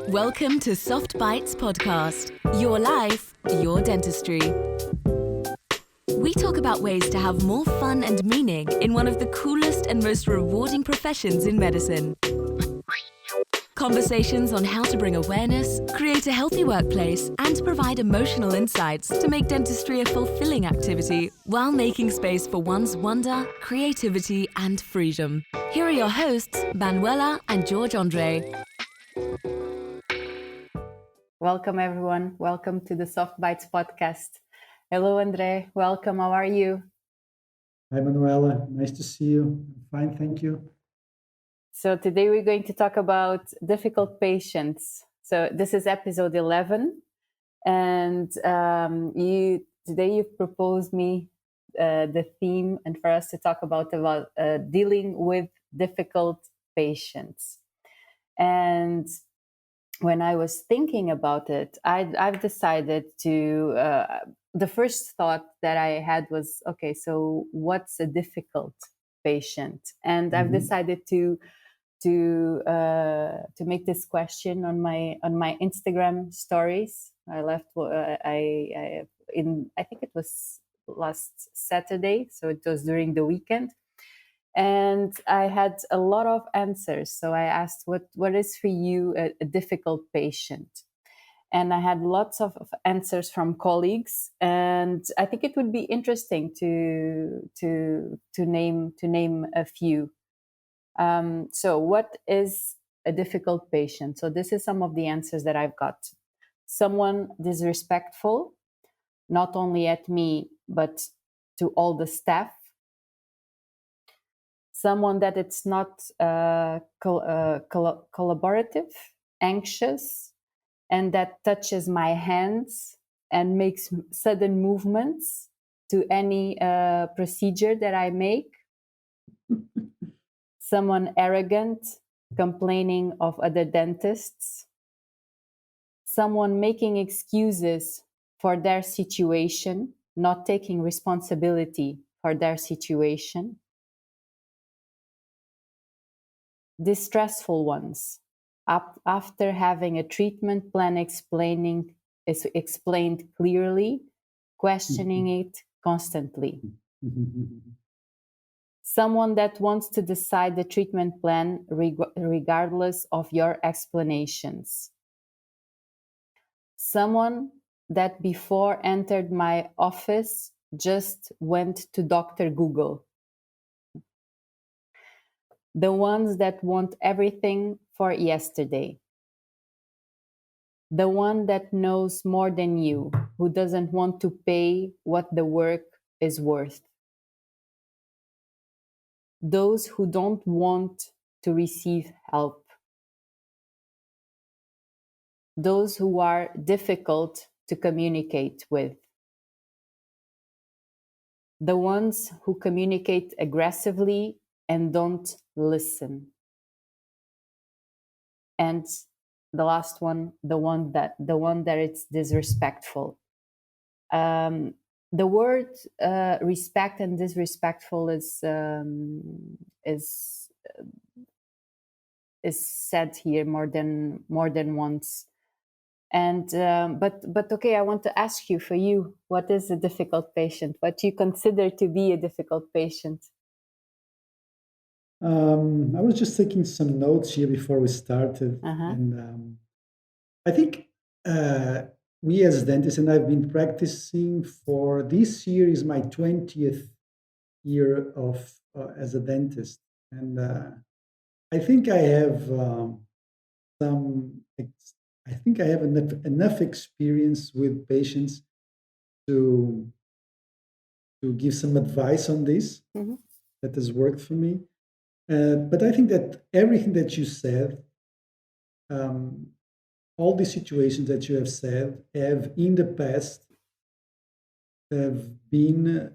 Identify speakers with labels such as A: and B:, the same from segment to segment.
A: Welcome to Soft Bites Podcast. Your life, your dentistry. We talk about ways to have more fun and meaning in one of the coolest and most rewarding professions in medicine. Conversations on how to bring awareness, create a healthy workplace, and provide emotional insights to make dentistry a fulfilling activity while making space for one's wonder, creativity, and freedom. Here are your hosts, Manuela and André.
B: Welcome, everyone. Welcome to the Soft Bites podcast. Hello, André. Welcome. How are you?
C: Hi, Manuela. Nice to see you. Fine, thank you.
B: So today we're going to talk about difficult patients. So this is episode 11. And today you've proposed me the theme and for us to talk about dealing with difficult patients. And when I was thinking about it, I've decided to, the first thought that I had was, okay, so what's a difficult patient? And I've decided to make this question on my Instagram stories. I left, I think it was last Saturday, so it was during the weekend. And I had a lot of answers. So I asked, what is for you a difficult patient? And I had lots of answers from colleagues. And I think it would be interesting to name a few. So what is a difficult patient? So this is some of the answers that I've got. Someone disrespectful, not only at me, but to all the staff. Someone that it's not collaborative, anxious, and that touches my hands and makes sudden movements to any procedure that I make. Someone arrogant, complaining of other dentists. Someone making excuses for their situation, not taking responsibility for their situation. Distressful ones, after having a treatment plan explained clearly, questioning it constantly. Someone that wants to decide the treatment plan regardless of your explanations. Someone that before entered my office just went to Dr. Google. The ones that want everything for yesterday. The one that knows more than you, who doesn't want to pay what the work is worth. Those who don't want to receive help. Those who are difficult to communicate with. The ones who communicate aggressively and don't listen. And the last one, the one that it's disrespectful. The word respect and disrespectful is said here more than once. And but okay, I want to ask you, for you, what is a difficult patient? What you consider to be a difficult patient?
C: I was just taking some notes here before we started, and I think we as dentists, and I've been practicing for this year is my 20th year of as a dentist, and I think I have I think I have enough experience with patients to give some advice on this that has worked for me. But I think that everything that you said, all the situations that you have said, have in the past have been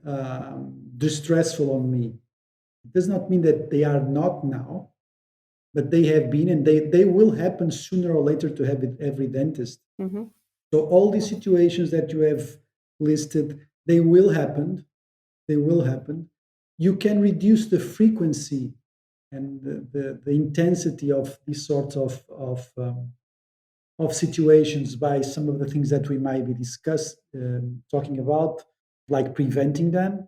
C: distressful on me. It does not mean that they are not now, but they have been, and they will happen sooner or later to have every dentist. So all the situations that you have listed, they will happen. They will happen. You can reduce the frequency and the intensity of these sorts of of situations by some of the things that we might be talking about, like preventing them.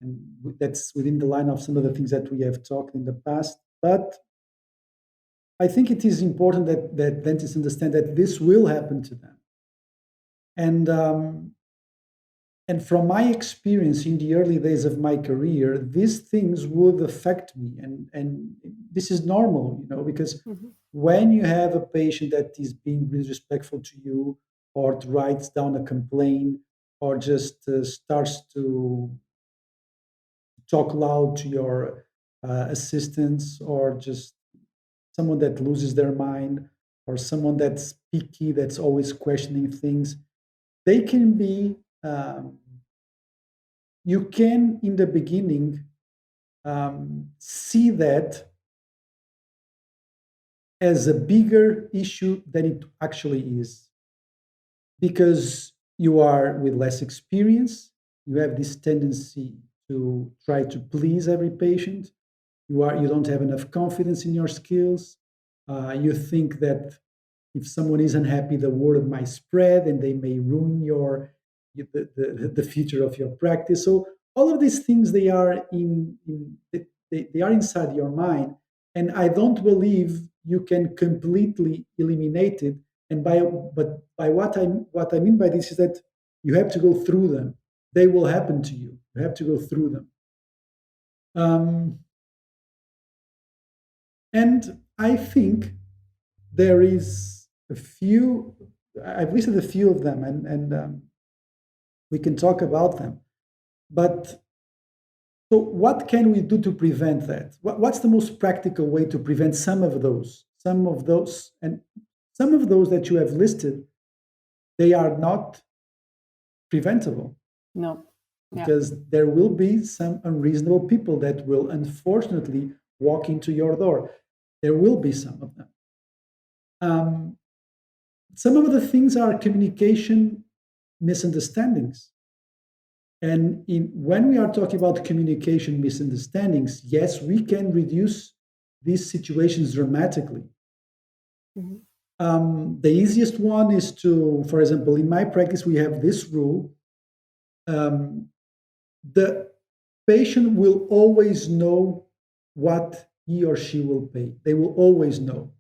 C: And that's within the line of some of the things that we have talked in the past. But I think it is important that dentists understand that this will happen to them. And and from my experience in the early days of my career, these things would affect me, and this is normal, because when you have a patient that is being disrespectful to you, or writes down a complaint, or just starts to talk loud to your assistants, or just someone that loses their mind, or someone that's picky, that's always questioning things, they can be. You can, in the beginning, see that as a bigger issue than it actually is, because you are with less experience, you have this tendency to try to please every patient, you don't have enough confidence in your skills, you think that if someone is unhappy, the word might spread and they may ruin the future of your practice. So all of these things, they are they are inside your mind, and I don't believe you can completely eliminate it. And by what I mean by this is that you have to go through them. They will happen to you. You have to go through them. And I think there is a few. I've listed a few of them, and we can talk about them. But so, what can we do to prevent that? What's the most practical way to prevent some of those? And some of those that you have listed, they are not preventable.
B: No. Yeah.
C: Because there will be some unreasonable people that will unfortunately walk into your door. There will be some of them. Some of the things are communication misunderstandings. And when we are talking about communication misunderstandings, yes, we can reduce these situations dramatically. The easiest one is to, for example, in my practice, we have this rule. The patient will always know what he or she will pay. They will always know.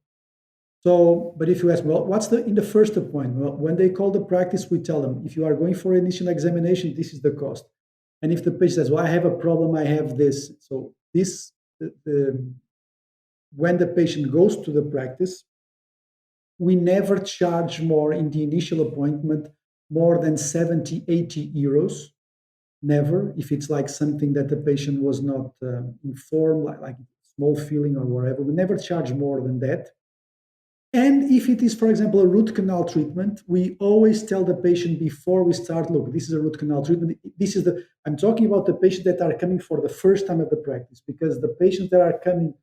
C: So, but if you ask, well, what's in the first appointment? Well, when they call the practice, we tell them, if you are going for initial examination, this is the cost. And if the patient says, well, I have a problem, I have this. So when the patient goes to the practice, we never charge more in the initial appointment, more than 70, 80 euros. Never, if it's like something that the patient was not informed, like small filling or whatever, we never charge more than that. And if it is, for example, a root canal treatment, we always tell the patient before we start, look, this is a root canal treatment. I'm talking about the patients that are coming for the first time at the practice, because the patients that are coming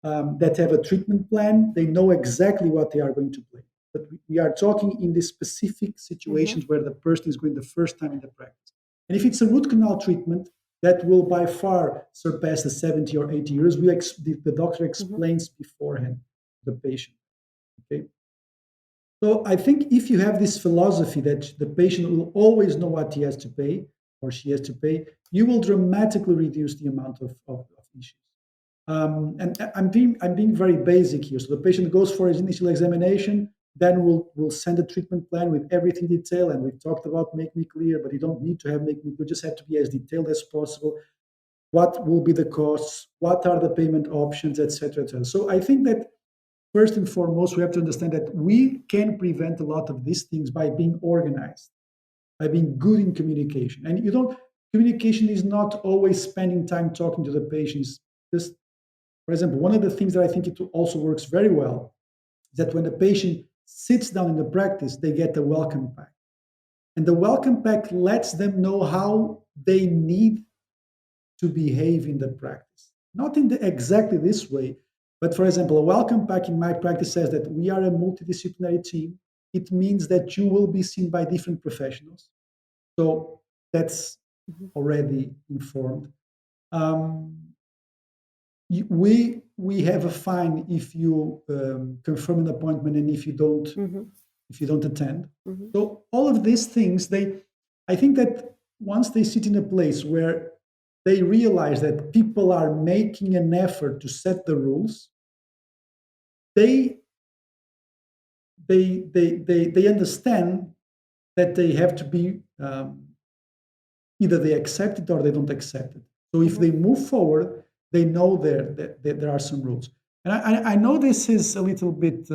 C: that have a treatment plan, they know exactly what they are going to pay. But we are talking in these specific situations where the person is going the first time in the practice. And if it's a root canal treatment, that will by far surpass the 70 or 80 euros. The doctor explains beforehand to the patient. Okay. So I think if you have this philosophy that the patient will always know what he has to pay or she has to pay, you will dramatically reduce the amount of issues. And I'm being very basic here. So the patient goes for his initial examination, then we'll send a treatment plan with everything detailed. And we've talked about Make Me Clear, but you don't need to have Make Me Clear. You just have to be as detailed as possible. What will be the costs? What are the payment options, etc., etc. So I think that first and foremost, we have to understand that we can prevent a lot of these things by being organized, by being good in communication. And communication is not always spending time talking to the patients. Just, for example, one of the things that I think it also works very well is that when the patient sits down in the practice, they get a welcome pack. And the welcome pack lets them know how they need to behave in the practice. Not in exactly this way, but for example, a welcome pack in my practice says that we are a multidisciplinary team. It means that you will be seen by different professionals. So that's already informed. We have a fine if you confirm an appointment and if you don't if you don't attend.
B: Mm-hmm.
C: So all of these things, I think that once they sit in a place where they realize that people are making an effort to set the rules, they they understand that they have to be either they accept it or they don't accept it. So if they move forward, they know that there are some rules. And I know this is a little bit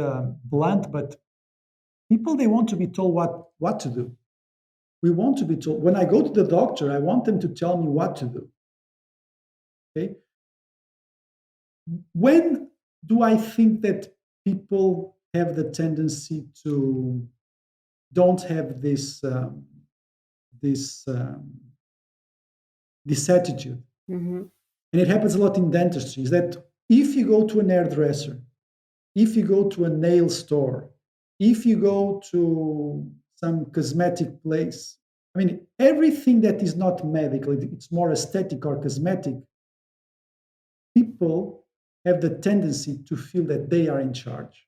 C: blunt, but people, they want to be told what to do. We want to be told. When I go to the doctor, I want them to tell me what to do. Okay. When do I think that people have the tendency to don't have this this attitude?
B: Mm-hmm.
C: And it happens a lot in dentistry. Is that if you go to an hairdresser, if you go to a nail store, if you go to some cosmetic place, I mean, everything that is not medical, it's more aesthetic or cosmetic, people have the tendency to feel that they are in charge.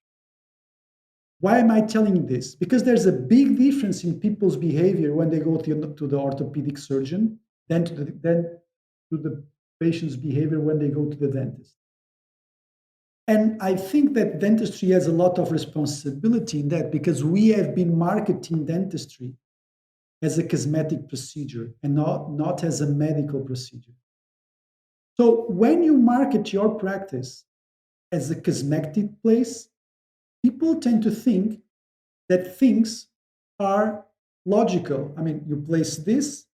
C: Why am I telling this? Because there's a big difference in people's behavior when they go to the orthopedic surgeon than to the patient's behavior when they go to the dentist. And I think that dentistry has a lot of responsibility in that, because we have been marketing dentistry as a cosmetic procedure and not as a medical procedure. So when you market your practice as a cosmetic place, people tend to think that things are logical. I mean, you place this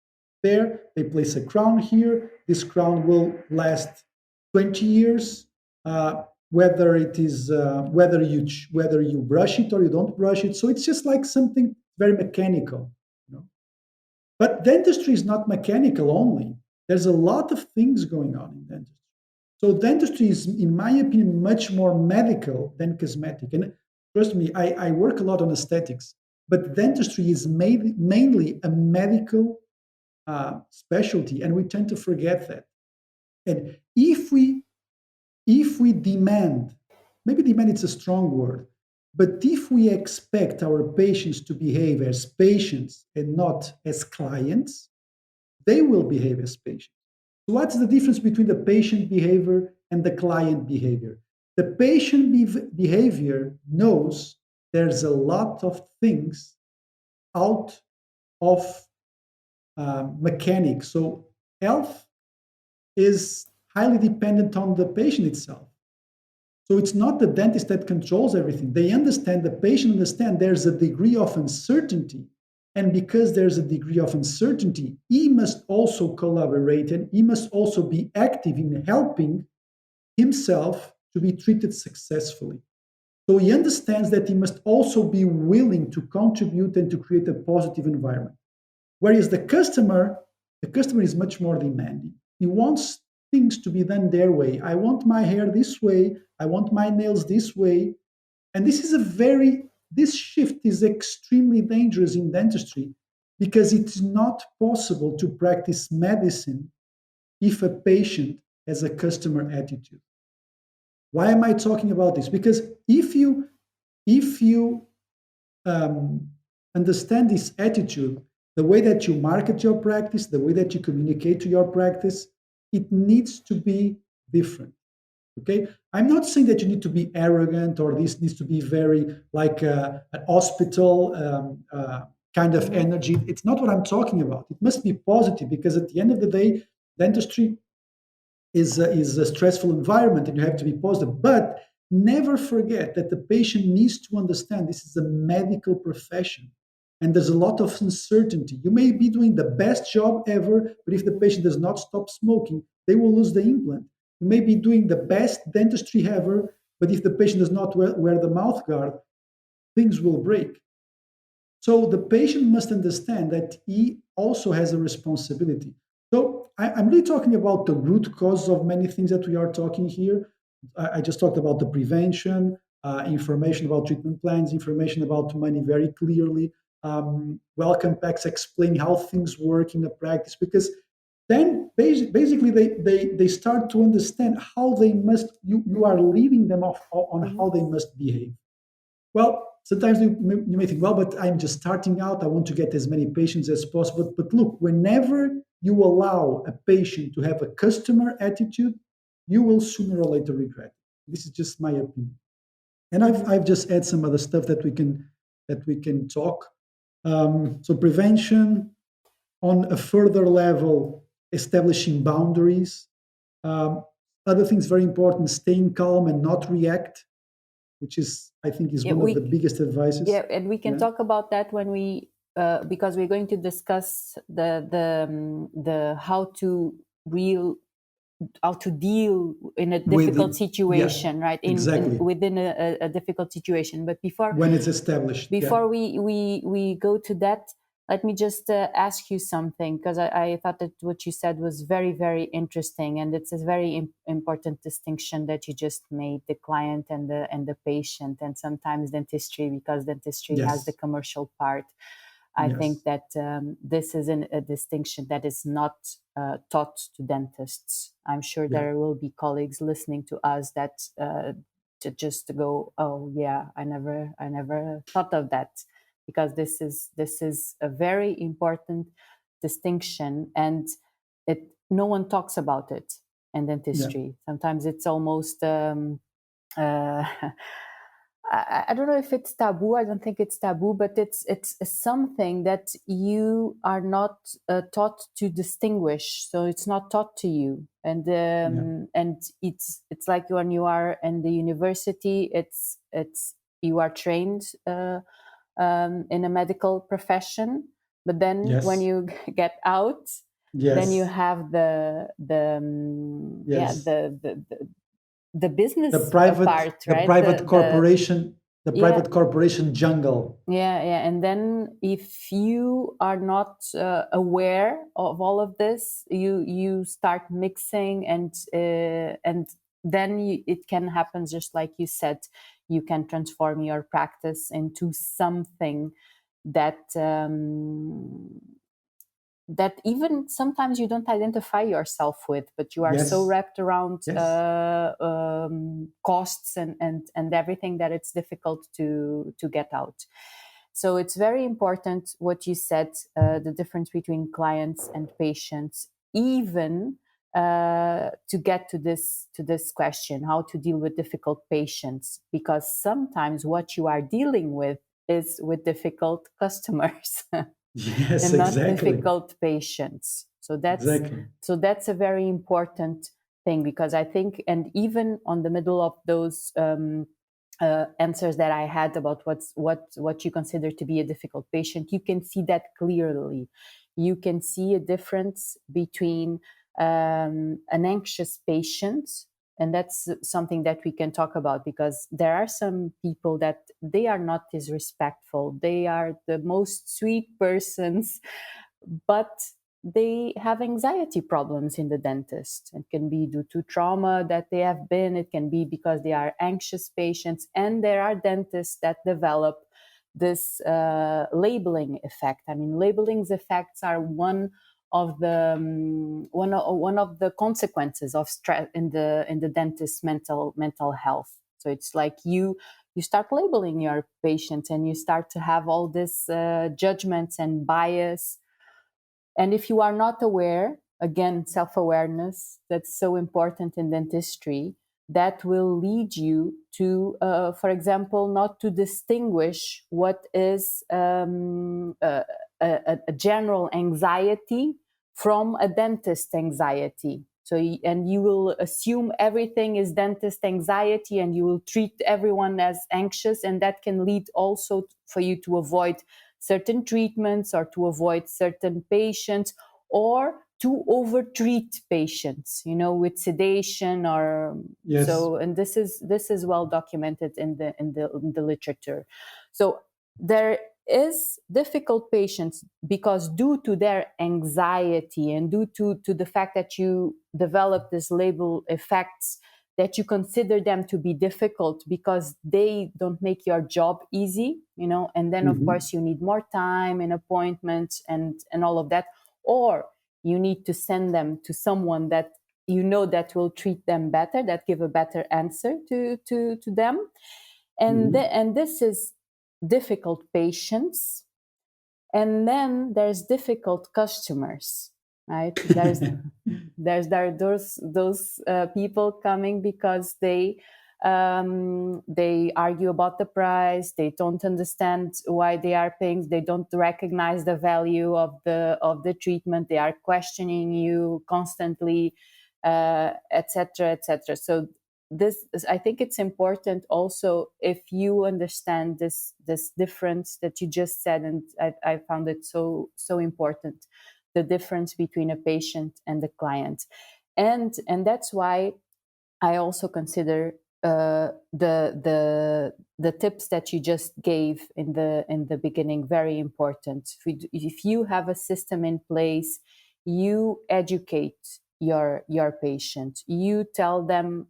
C: there, they place a crown here, this crown will last 20 years. Whether it is whether you brush it or you don't brush it, so it's just like something very mechanical, you know. But dentistry is not mechanical only. There's a lot of things going on in dentistry. So dentistry is, in my opinion, much more medical than cosmetic. And trust me, I work a lot on aesthetics, but dentistry is mainly a medical specialty, and we tend to forget that. And if we demand, maybe demand it's a strong word, but if we expect our patients to behave as patients and not as clients, they will behave as patients. So what's the difference between the patient behavior and the client behavior? The patient behavior knows there's a lot of things out of mechanics. So health is highly dependent on the patient itself. So it's not the dentist that controls everything. They understand, the patient understand there's a degree of uncertainty. And because there's a degree of uncertainty, he must also collaborate and he must also be active in helping himself to be treated successfully. So he understands that he must also be willing to contribute and to create a positive environment. Whereas the customer is much more demanding. He wants things to be done their way. I want my hair this way. I want my nails this way. And this shift is extremely dangerous in dentistry, because it's not possible to practice medicine if a patient has a customer attitude. Why am I talking about this? Because if you understand this attitude, the way that you market your practice, the way that you communicate to your practice, it needs to be different. Okay, I'm not saying that you need to be arrogant or this needs to be very like an hospital kind of energy. It's not what I'm talking about. It must be positive, because at the end of the day, dentistry is a stressful environment and you have to be positive. But never forget that the patient needs to understand this is a medical profession and there's a lot of uncertainty. You may be doing the best job ever, but if the patient does not stop smoking, they will lose the implant. You may be doing the best dentistry ever, but if the patient does not wear the mouth guard, things will break. So the patient must understand that he also has a responsibility. So I'm really talking about the root cause of many things that we are talking here. I just talked about the prevention, information about treatment plans, information about money very clearly, welcome packs explaining how things work in the practice, because then basically they start to understand how they must, you are leading them off on how they must behave. Well, sometimes you may think, well, but I'm just starting out. I want to get as many patients as possible. But look, whenever you allow a patient to have a customer attitude, you will sooner or later regret it. This is just my opinion. And I've just add some other stuff that we can talk. So prevention on a further level, establishing boundaries. Um, Other things very important: staying calm and not react, which is I think is
B: Yeah,
C: one of the biggest advices.
B: and we can
C: Yeah.
B: talk about that when we because we're going to discuss the how to deal in a
C: With
B: difficult situation, right?
C: exactly.
B: Within a difficult situation. But
C: When it's established.
B: before we go to that, let me just ask you something, because I thought that what you said was very, very interesting, and it's a very important distinction that you just made: the client and the patient, and sometimes dentistry, because dentistry has the commercial part. I think that this is a distinction that is not taught to dentists. I'm sure there will be colleagues listening to us that to just go, oh yeah, I never thought of that, because this is a very important distinction, and no one talks about it in dentistry. Sometimes it's almost uh, I don't know if it's taboo. I don't think it's taboo, but it's something that you are not taught to distinguish. So it's not taught to you, and it's like when you are in the university, it's you are trained in a medical profession, but then when you get out, then you have the business part, right?
C: The private corporation, the private corporation jungle.
B: Yeah. And then if you are not aware of all of this, you start mixing, and then it can happen, just like you said. You can transform your practice into something that that even sometimes you don't identify yourself with, but you are so wrapped around costs and everything, that it's difficult to get out. So it's very important what you said, the difference between clients and patients, even to get to this question, how to deal with difficult patients, because sometimes what you are dealing with is with difficult customers.
C: Yes,
B: and not
C: exactly.
B: difficult patients. So that's a very important thing, because I think, and even on the middle of those answers that I had about what you consider to be a difficult patient, you can see that clearly. You can see a difference between an anxious patient, and that's something that we can talk about, because there are some people that they are not disrespectful. They are the most sweet persons, but they have anxiety problems in the dentist. It can be due to trauma that they have been. It can be because they are anxious patients. And there are dentists that develop this labeling effect. I mean, labeling effects are one of the consequences of stress in the dentist's mental health. So it's like you start labeling your patients, and you start to have all this judgments and bias. And if you are not aware, again, self-awareness, that's so important in dentistry, that will lead you to, for example, not to distinguish what is a general anxiety from a dentist anxiety. So, and you will assume everything is dentist anxiety, and you will treat everyone as anxious, and that can lead also for you to avoid certain treatments, or to avoid certain patients, or to overtreat patients, with sedation or so. And this is well documented in the literature. So there is difficult patients because, due to their anxiety and due to the fact that you develop this label effects, that you consider them to be difficult because they don't make your job easy, and then of course you need more time and appointments and all of that, or you need to send them to someone that that will treat them better, that give a better answer to them. And and this is difficult patients, and then there's difficult customers, right? There are those people coming because they argue about the price. They don't understand why they are paying. They don't recognize the value of the treatment. They are questioning you constantly, etc., etc. So I think it's important also, if you understand this difference that you just said, and I found it so important, the difference between a patient and the client, and that's why I also consider the tips that you just gave in the beginning very important. If you have a system in place, you educate your patient. You tell them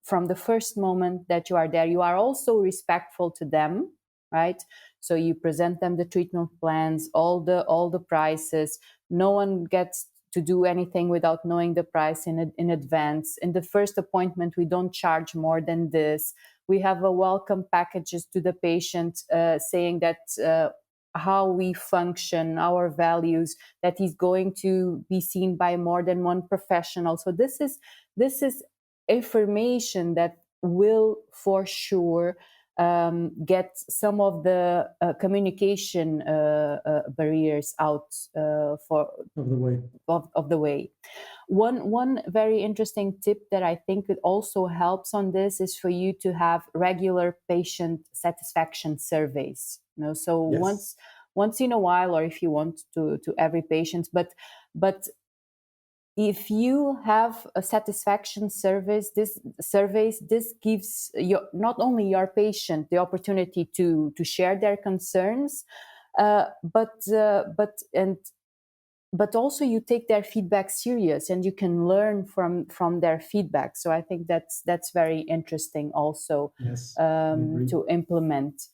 B: from the first moment that you are there. You are also respectful to them, right? So you present them the treatment plans, all the prices. No one gets to do anything without knowing the price in advance. In the first appointment, we don't charge more than this. We have a welcome packages to the patient, saying that how we function, our values, that he's going to be seen by more than one professional. So this is information that will for sure get some of the communication barriers out of the way. One very interesting tip that I think it also helps on this is for you to have regular patient satisfaction surveys. So yes. once in a while, or if you want to every patient, but if you have a satisfaction surveys, this gives not only your patient the opportunity to share their concerns, but also you take their feedback serious, and you can learn from their feedback. So I think that's very interesting also, yes, to implement.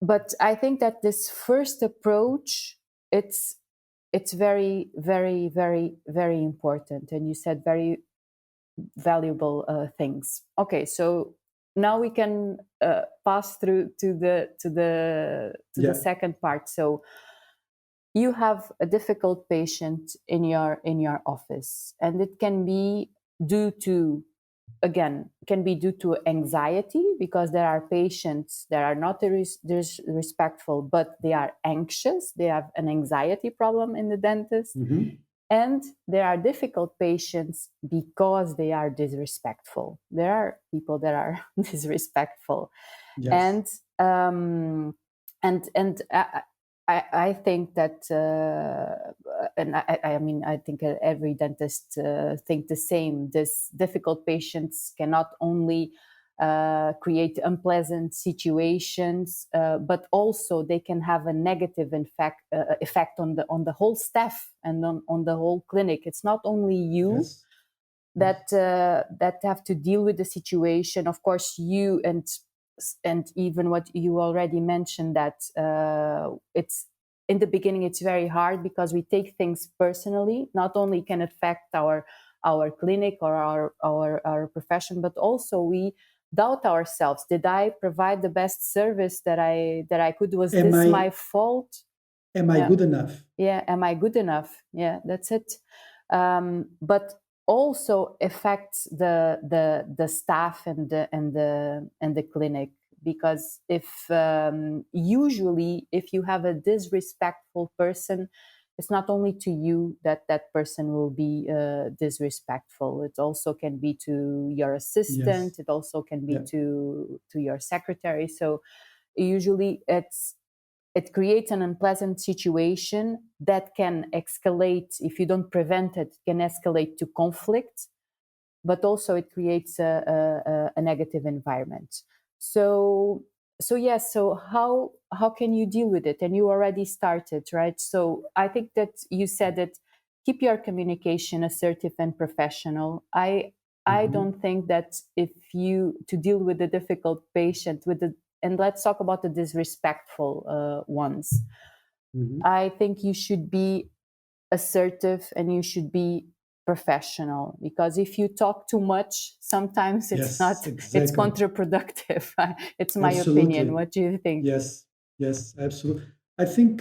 B: But I think that this first approach, it's very, very, very, very important. And you said very valuable things. Okay, so now we can pass through to the second part. So you have a difficult patient in your office, and it can be due to anxiety, because there are patients that are not disrespectful, but they are anxious. They have an anxiety problem in the dentist. Mm-hmm. And there are difficult patients because they are disrespectful. There are people that are disrespectful. Yes. And I think that, and I think every dentist think the same. This difficult patients can not only create unpleasant situations, but also they can have a negative effect on the whole staff and on the whole clinic. It's not only you. Yes. that have to deal with the situation. Of course, you and even what you already mentioned, that it's in the beginning, it's very hard because we take things personally. Not only can it affect our clinic or our profession, but also we doubt ourselves. Did I provide the best service that I could? Was my fault?
C: Am I good enough?
B: Yeah, am I good enough? Yeah, that's it. But also affects the staff and the clinic, because if usually if you have a disrespectful person, it's not only to you that person will be disrespectful. It also can be to your assistant. Yes. It also can be to your secretary. So usually it creates an unpleasant situation that can escalate. If you don't prevent it, can escalate to conflict, but also it creates a negative environment. So how can you deal with it? And you already started, right? So I think that you said that keep your communication assertive and professional. I don't think that if you to deal with a difficult patient and let's talk about the disrespectful ones. Mm-hmm. I think you should be assertive and you should be professional, because if you talk too much, sometimes it's not,
C: Yes,
B: it's
C: exactly.
B: counterproductive. It's my opinion.
C: Absolutely.
B: What do you think?
C: Yes, yes, absolutely. I think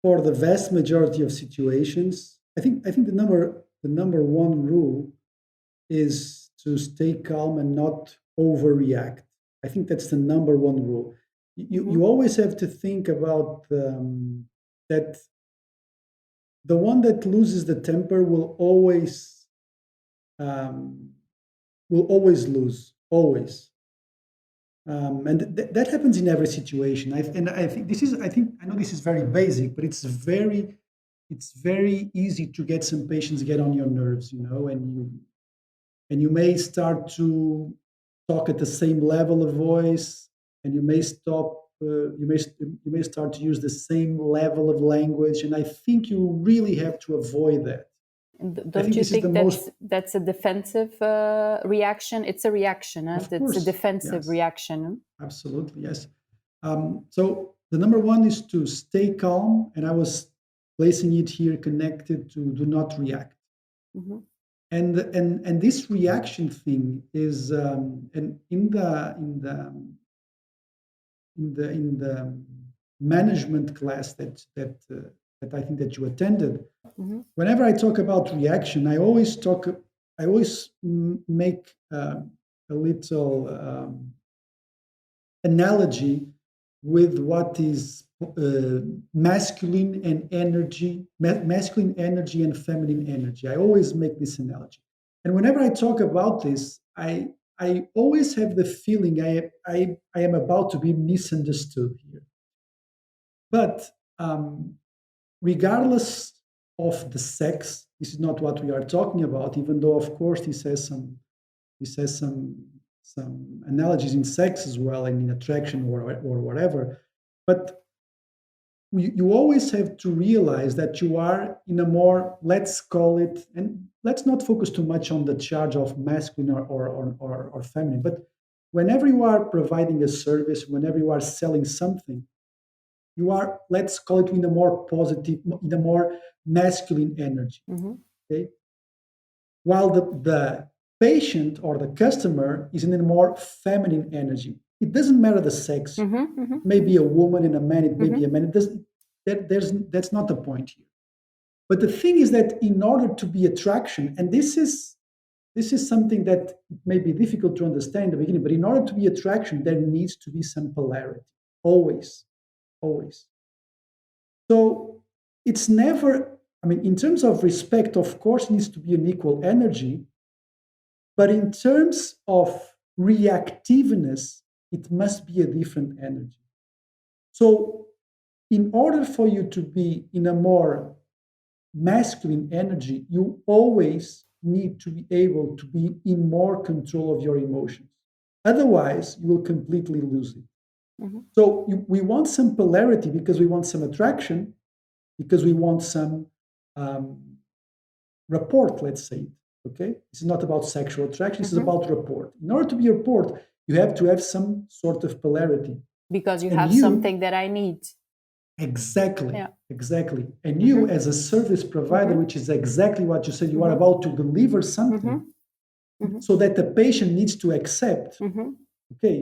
C: for the vast majority of situations, I think the number one rule is to stay calm and not overreact. I think that's the number one rule. You
B: Hmm.
C: always have to think about that the one that loses the temper um, will always lose, always. And that happens in every situation. And I think I know this is very basic, but it's very easy to get some patients get on your nerves, and you may start to talk at the same level of voice, and you may start to use the same level of language, and I think you really have to avoid that. I
B: Don't
C: think
B: you
C: this is the
B: think
C: most.
B: that's a defensive reaction? It's a reaction, huh?
C: Of
B: It's a
C: course,
B: defensive
C: yes,
B: reaction.
C: absolutely, yes. So the number one is to stay calm, and I was placing it here connected to do not react.
B: Hmm.
C: And this reaction thing is, and in the management class that I think that you attended,
B: Hmm.
C: whenever I talk about reaction, I always make a little analogy with what is masculine energy and feminine energy. I always make this analogy, and whenever I talk about this, I always have the feeling I am about to be misunderstood here. But regardless of the sex, this is not what we are talking about. Even though, of course, he says some analogies in sex as well and in attraction or whatever. But you always have to realize that you are in a more, let's call it, and let's not focus too much on the charge of masculine or feminine, but whenever you are providing a service, whenever you are selling something, you are, let's call it, in a more positive, in a more masculine energy.
B: Hmm.
C: Okay, while the patient or the customer is in a more feminine energy. It doesn't matter the sex.
B: Hmm.
C: It may be a woman and a man. It may be a
B: Hmm.
C: man. It doesn't. That's not the point here. But the thing is that in order to be attraction, and this is something that may be difficult to understand in the beginning, but in order to be attraction, there needs to be some polarity. Always, always. So it's never. I mean, in terms of respect, of course, it needs to be an equal energy. But in terms of reactiveness, it must be a different energy. So, in order for you to be in a more masculine energy, you always need to be able to be in more control of your emotions. Otherwise, you will completely lose it.
B: Hmm.
C: So, we want some polarity because we want some attraction, because we want some um, rapport, let's say. Okay, this is not about sexual attraction, this is
B: Hmm.
C: about rapport. In order to be rapport, you have to have some sort of polarity.
B: Because you
C: And
B: have
C: you,
B: something that I need.
C: exactly,
B: Yeah.
C: exactly. And you,
B: Hmm.
C: as a service provider,
B: Hmm.
C: which is exactly what you said, you are
B: Hmm.
C: about to deliver something,
B: Hmm. Hmm.
C: so that the patient needs to accept.
B: Hmm.
C: Okay,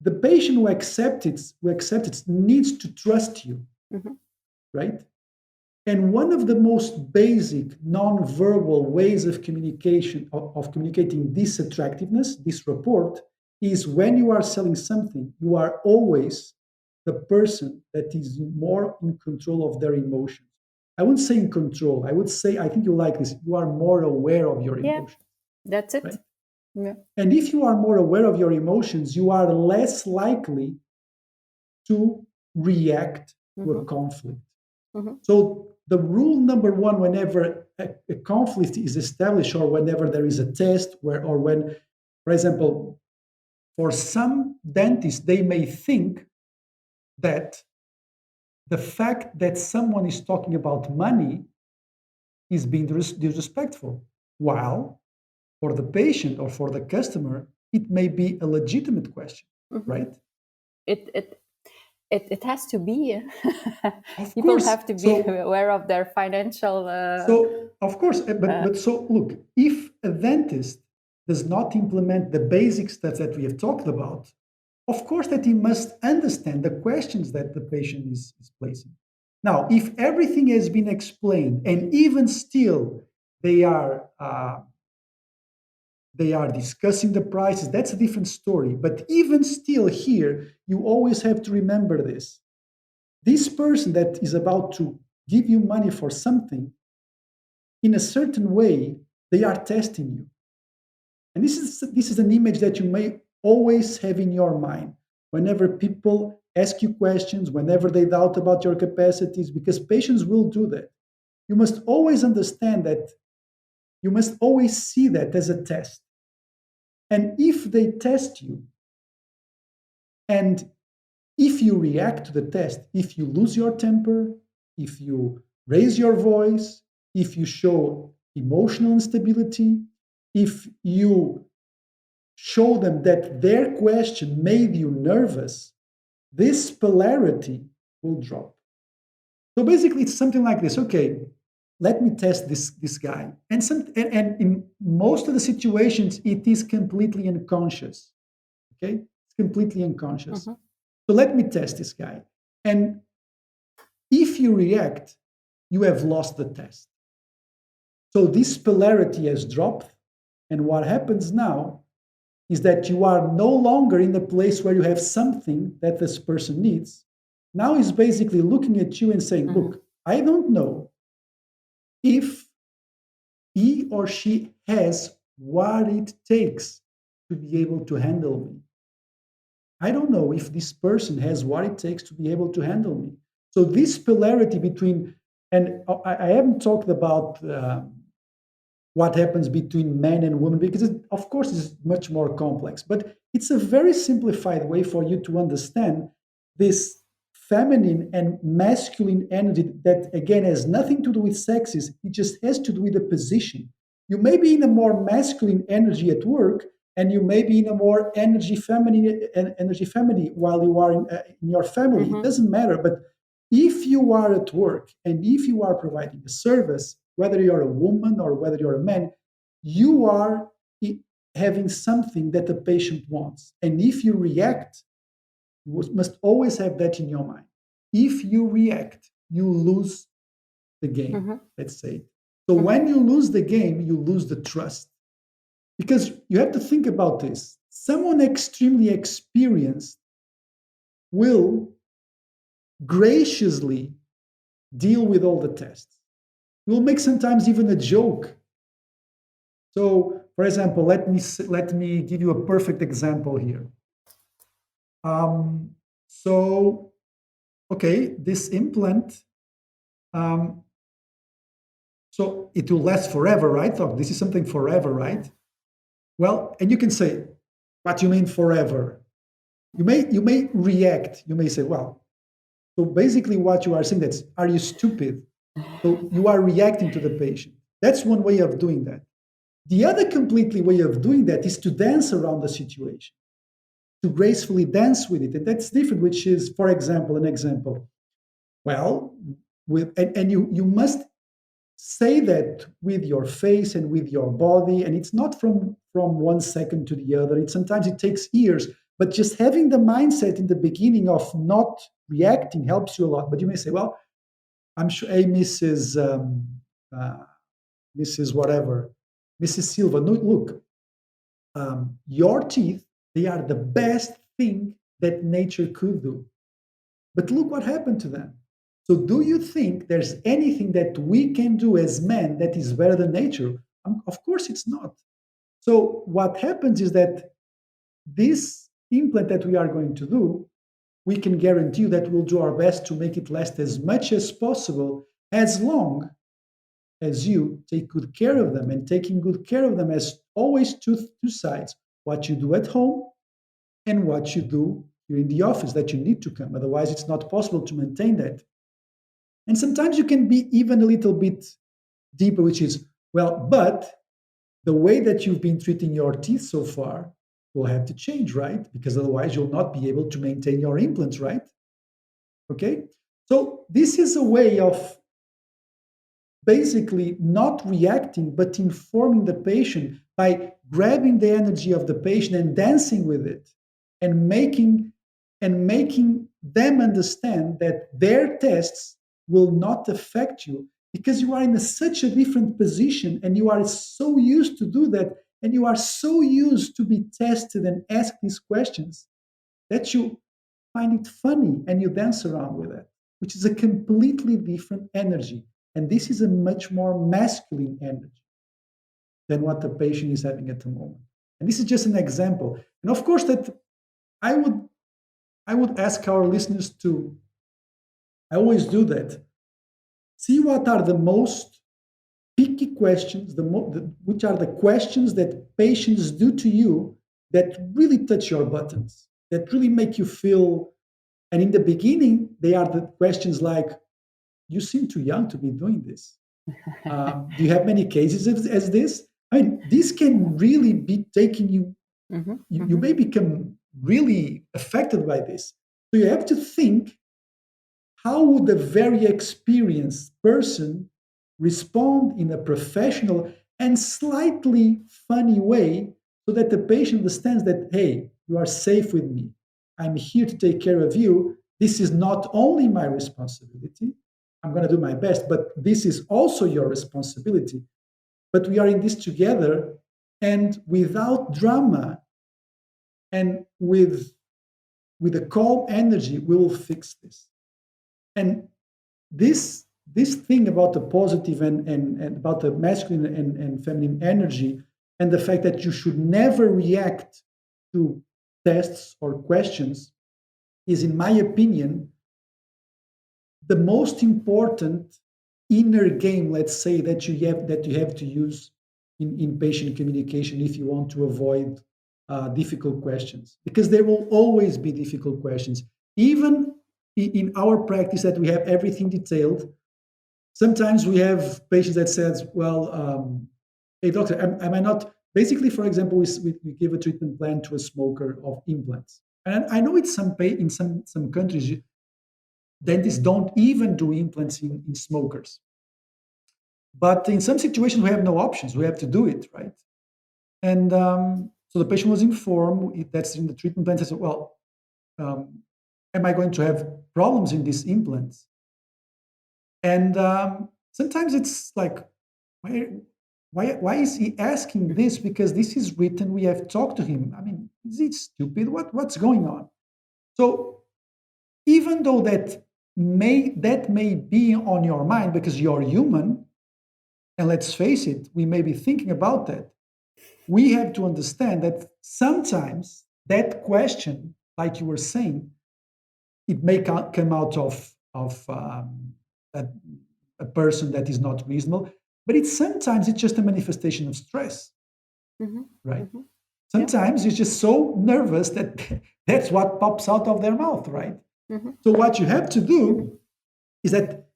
C: the patient who accepts it needs to trust you,
B: Hmm.
C: right? And one of the most basic non-verbal ways of communication, of communicating this attractiveness, this rapport, is when you are selling something, you are always the person that is more in control of their emotions. I wouldn't say in control. I would say, I think you like this, you are more aware of your
B: Yeah,
C: emotions,
B: that's it.
C: right?
B: Yeah.
C: And if you are more aware of your emotions, you are less likely to react to a
B: Hmm.
C: conflict.
B: Hmm.
C: So the rule number one, whenever a conflict is established, or whenever there is a test, or when, for example, for some dentists, they may think that the fact that someone is talking about money is being disrespectful, while for the patient or for the customer, it may be a legitimate question,
B: Hmm.
C: right?
B: It it has to be.
C: Of
B: People
C: course.
B: have to be
C: So
B: aware of their financial.
C: of course, but so look, if a dentist does not implement the basic steps that we have talked about, of course that he must understand the questions that the patient is placing. Now, if everything has been explained and even still they are uh, they are discussing the prices, that's a different story. But even still, here you always have to remember this: this person that is about to give you money for something, in a certain way, they are testing you. And this is an image that you may always have in your mind whenever people ask you questions, whenever they doubt about your capacities, because patients will do that. You must always understand that, you must always see that as a test. And if they test you, and if you react to the test, if you lose your temper, if you raise your voice, if you show emotional instability, if you show them that their question made you nervous, this polarity will drop. So basically, it's something like this: okay, let me test this guy. And in most of the situations, it is completely unconscious. Okay? It's completely unconscious.
B: Mhm.
C: So let me test this guy. And if you react, you have lost the test. So this polarity has dropped. And what happens now is that you are no longer in the place where you have something that this person needs. Now he's basically looking at you and saying,
B: Mhm.
C: look, I don't know if he or she has what it takes to be able to handle me. I don't know if this person has what it takes to be able to handle me. So this polarity between, and I haven't talked about what happens between men and women because it, of course, is much more complex, but it's a very simplified way for you to understand this feminine and masculine energy that again has nothing to do with sexes. It just has to do with the position. You may be in a more masculine energy at work, and you may be in a more energy feminine while you are in your family. It
B: Mhm.
C: doesn't matter. But if you are at work and if you are providing a service, whether you're a woman or whether you're a man, you are having something that the patient wants. And if you react, you must always have that in your mind. If you react, you lose the game,
B: Mhm.
C: let's say. So
B: Mhm.
C: when you lose the game, you lose the trust. Because you have to think about this. Someone extremely experienced will graciously deal with all the tests. Will make sometimes even a joke. So, for example, let me give you a perfect example here. Um, so, okay, this implant, um, so it will last forever, right? So this is something forever,
B: Yeah.
C: right? Well, and you can say, "What do you mean forever?" You may react. You may say, "Well, so basically, what you are saying that's, are you stupid?" So you are reacting to the patient. That's one way of doing that. The other completely way of doing that is to dance around the situation, to gracefully dance with it. And that's different, which is, for example, an example. Well, and you must say that with your face and with your body. And it's not from 1 second to the other. Sometimes it takes years, but just having the mindset in the beginning of not reacting helps you a lot. But you may say, well, I'm sure, hey, uh, Mrs. Whatever, Mrs. Silva, no, look, your teeth, they are the best thing that nature could do. But look what happened to them. So, do you think there's anything that we can do as men that is better than nature? Of course, it's not. So, what happens is that this implant that we are going to do, we can guarantee you that we'll do our best to make it last as much as possible, as long as you take good care of them. And taking good care of them has always two sides: what you do at home and what you do here in the office, that you need to come. Otherwise, it's not possible to maintain that. And sometimes you can be even a little bit deeper, which is, well, but the way that you've been treating your teeth so far will have to change, right? Because otherwise, you'll not be able to maintain your implants, right? Okay? So this is a way of basically not reacting, but informing the patient by grabbing the energy of the patient and dancing with it and making them understand that their tests will not affect you because you are in such a different position and you are so used to do that and you are so used to be tested and ask these questions that you find it funny and you dance around with it, which is a completely different energy. And this is a much more masculine energy than what the patient is having at the moment. And this is just an example. And of course, that I would I would ask our listeners to, I always do that, see what are the most picky questions, which are the questions that patients do to you that really touch your buttons, that really make you feel. And in the beginning, they are the questions like, you seem too young to be doing this. Do you have many cases as this? I mean, this can really be taking you, you may become really affected by this. So you have to think, how would a very experienced person respond in a professional and slightly funny way so that the patient understands that, hey, you are safe with me. I'm here to take care of you. This is not only my responsibility. I'm going to do my best, but this is also your responsibility. But we are in this together, and without drama and with a calm energy, we will fix this. And this thing about the positive and about the masculine and feminine energy and the fact that you should never react to tests or questions is, in my opinion, the most important inner game, let's say, that you have to use in patient communication if you want to avoid difficult questions, because there will always be difficult questions. Even in our practice that we have everything detailed, sometimes we have patients that says, well, hey doctor, am I not, basically, for example, we give a treatment plan to a smoker of implants. And I know it's in some countries, dentists don't even do implants in smokers. But in some situations, we have no options. We have to do it, right? And so the patient was informed, that's in the treatment plan. I said, well, am I going to have problems in these implants? And sometimes it's like, why is he asking this? Because this is written, we have talked to him. I mean, is it stupid? What's going on? So even though that may be on your mind because you're human, and let's face it, we may be thinking about that, we have to understand that sometimes that question, like you were saying, it may come out of a person that is not reasonable, but sometimes it's just a manifestation of stress, right? Sometimes you're just so nervous that that's what pops out of their mouth, right? So what you have to do is that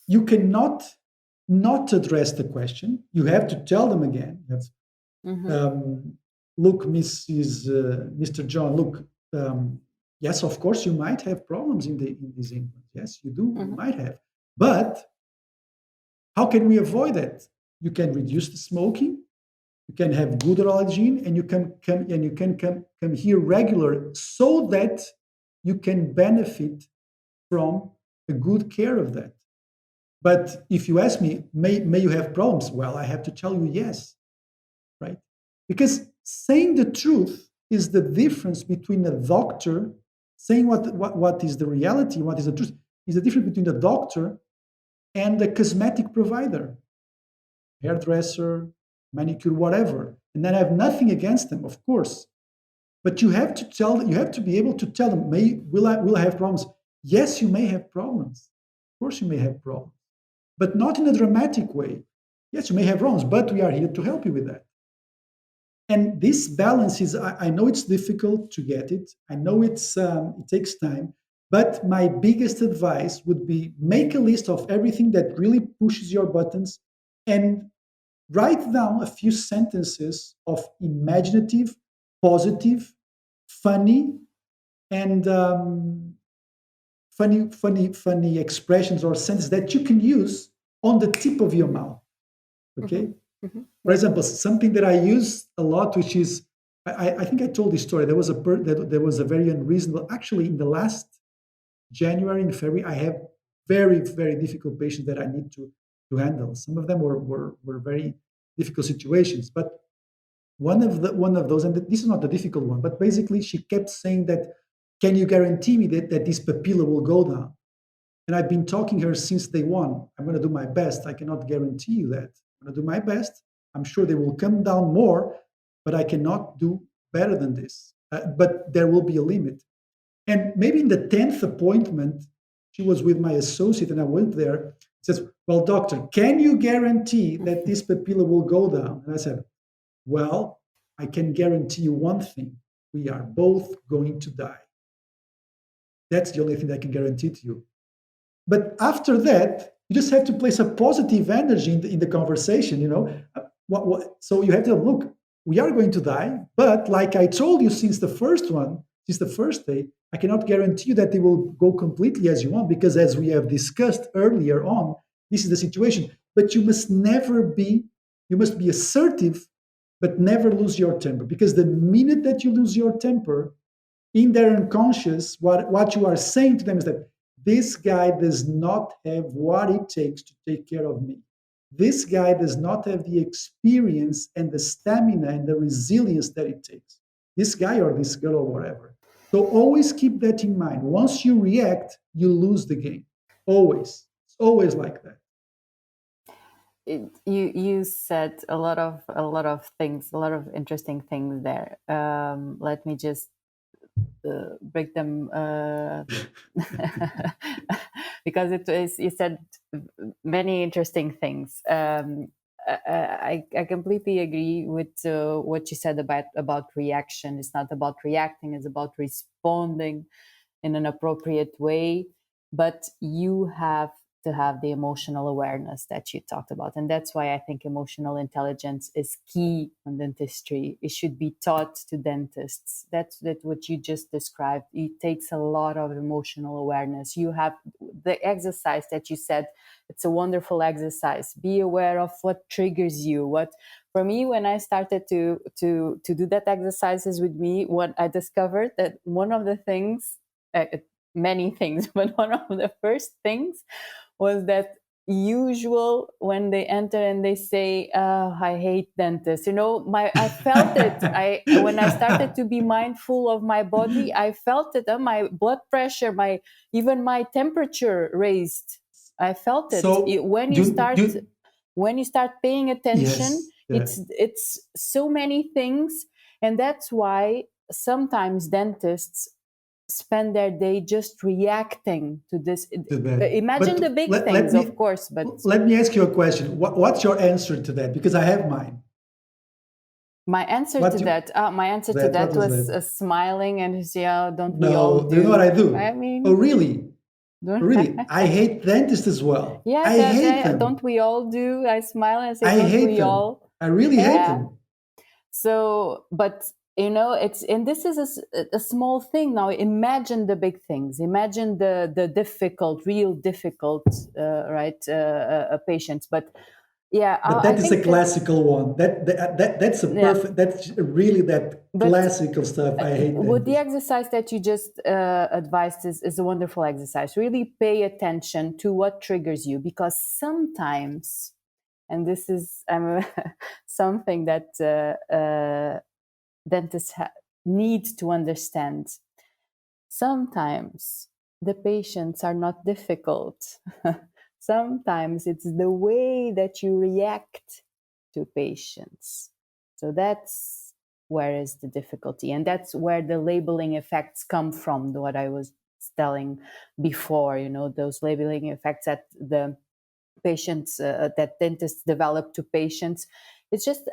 C: you cannot not address the question. You have to tell them again. Look, Mr. John, look, yes, of course, you might have problems in these implants. Yes, you do. You might have. But how can we avoid that? You can reduce the smoking. You can have good oral hygiene, and you can come here regular so that you can benefit from a good care of that. But if you ask me, may you have problems? Well, I have to tell you yes, right? Because saying the truth is the difference between a doctor saying what is the reality, what is the truth, is the difference between the doctor and the cosmetic provider, hairdresser, manicure, whatever. And then I have nothing against them, of course. But you have to be able to tell them, will I have problems? Yes, you may have problems. Of course, you may have problems, but not in a dramatic way. Yes, you may have problems, but we are here to help you with that. And this balance is, I know it's difficult to get it. I know it takes time, but my biggest advice would be make a list of everything that really pushes your buttons and write down a few sentences of imaginative, positive, funny, and funny expressions or sentences that you can use on the tip of your mouth. Okay.
B: Mm-hmm. Mm-hmm.
C: For example, something that I use a lot, which is, I think I told this story. There was there was a very unreasonable. Actually, in the last January and February, I have very difficult patients that I need to handle. Some of them were very difficult situations, but one of those, and this is not the difficult one, but basically she kept saying that, can you guarantee me that this papilla will go down? And I've been talking to her since day one. I'm going to do my best. I cannot guarantee you that. I'm going to do my best. I'm sure they will come down more, but I cannot do better than this. But there will be a limit. And maybe in the 10th appointment, she was with my associate, and I went there. She says, well, doctor, can you guarantee that this papilla will go down? And I said, well, I can guarantee you one thing. We are both going to die. That's the only thing I can guarantee to you. But after that, you just have to place a positive energy in the conversation, So you have to look, we are going to die, but like I told you since the first day, I cannot guarantee you that they will go completely as you want, because as we have discussed earlier on, this is the situation. But you must be assertive, but never lose your temper, because the minute that you lose your temper, in their unconscious, what you are saying to them is that this guy does not have what it takes to take care of me. This guy does not have the experience and the stamina and the resilience that it takes. This guy or this girl or whatever. So always keep that in mind. Once you react, you lose the game. Always. It's always like that.
B: You said a lot of things, a lot of interesting things there. Let me just break them because you said many interesting things. I completely agree with what you said about reaction. It's not about reacting, it's about responding in an appropriate way, but you have to have the emotional awareness that you talked about. And that's why I think emotional intelligence is key in dentistry. It should be taught to dentists. That's what you just described. It takes a lot of emotional awareness. You have the exercise that you said, it's a wonderful exercise. Be aware of what triggers you. For me, when I started to do that exercises with me, what I discovered that one of the things, many things, but one of the first things was that usual when they enter and they say, oh, I hate dentists. I felt it. When I started to be mindful of my body, I felt it. My blood pressure, even my temperature raised. I felt it.
C: So
B: when you start paying attention,
C: yes,
B: it's so many things, and that's why sometimes dentists spend their day just reacting to this. Imagine the big things, of course, but
C: let me ask you a question. What's your answer to that? Because I have mine.
B: My answer to that was smiling and don't we all do?
C: You know what I do?
B: I mean,
C: oh really? Really? I hate dentists as well.
B: Yeah,
C: I hate them.
B: Don't we all do? I smile and say,
C: I
B: don't
C: hate
B: we
C: them.
B: all?
C: I really hate them.
B: So, but this is a small thing. Now imagine the big things. Imagine the difficult, real difficult, patients. But yeah,
C: but that is a classical one. That's a perfect. That's really that classical stuff. I hate.
B: With the exercise that you just advised is a wonderful exercise. Really pay attention to what triggers you, because sometimes, and this is something that dentists need to understand. Sometimes the patients are not difficult. Sometimes it's the way that you react to patients. So that's where is the difficulty. And that's where the labeling effects come from, what I was telling before, those labeling effects that the patients, that dentists develop to patients. It's just,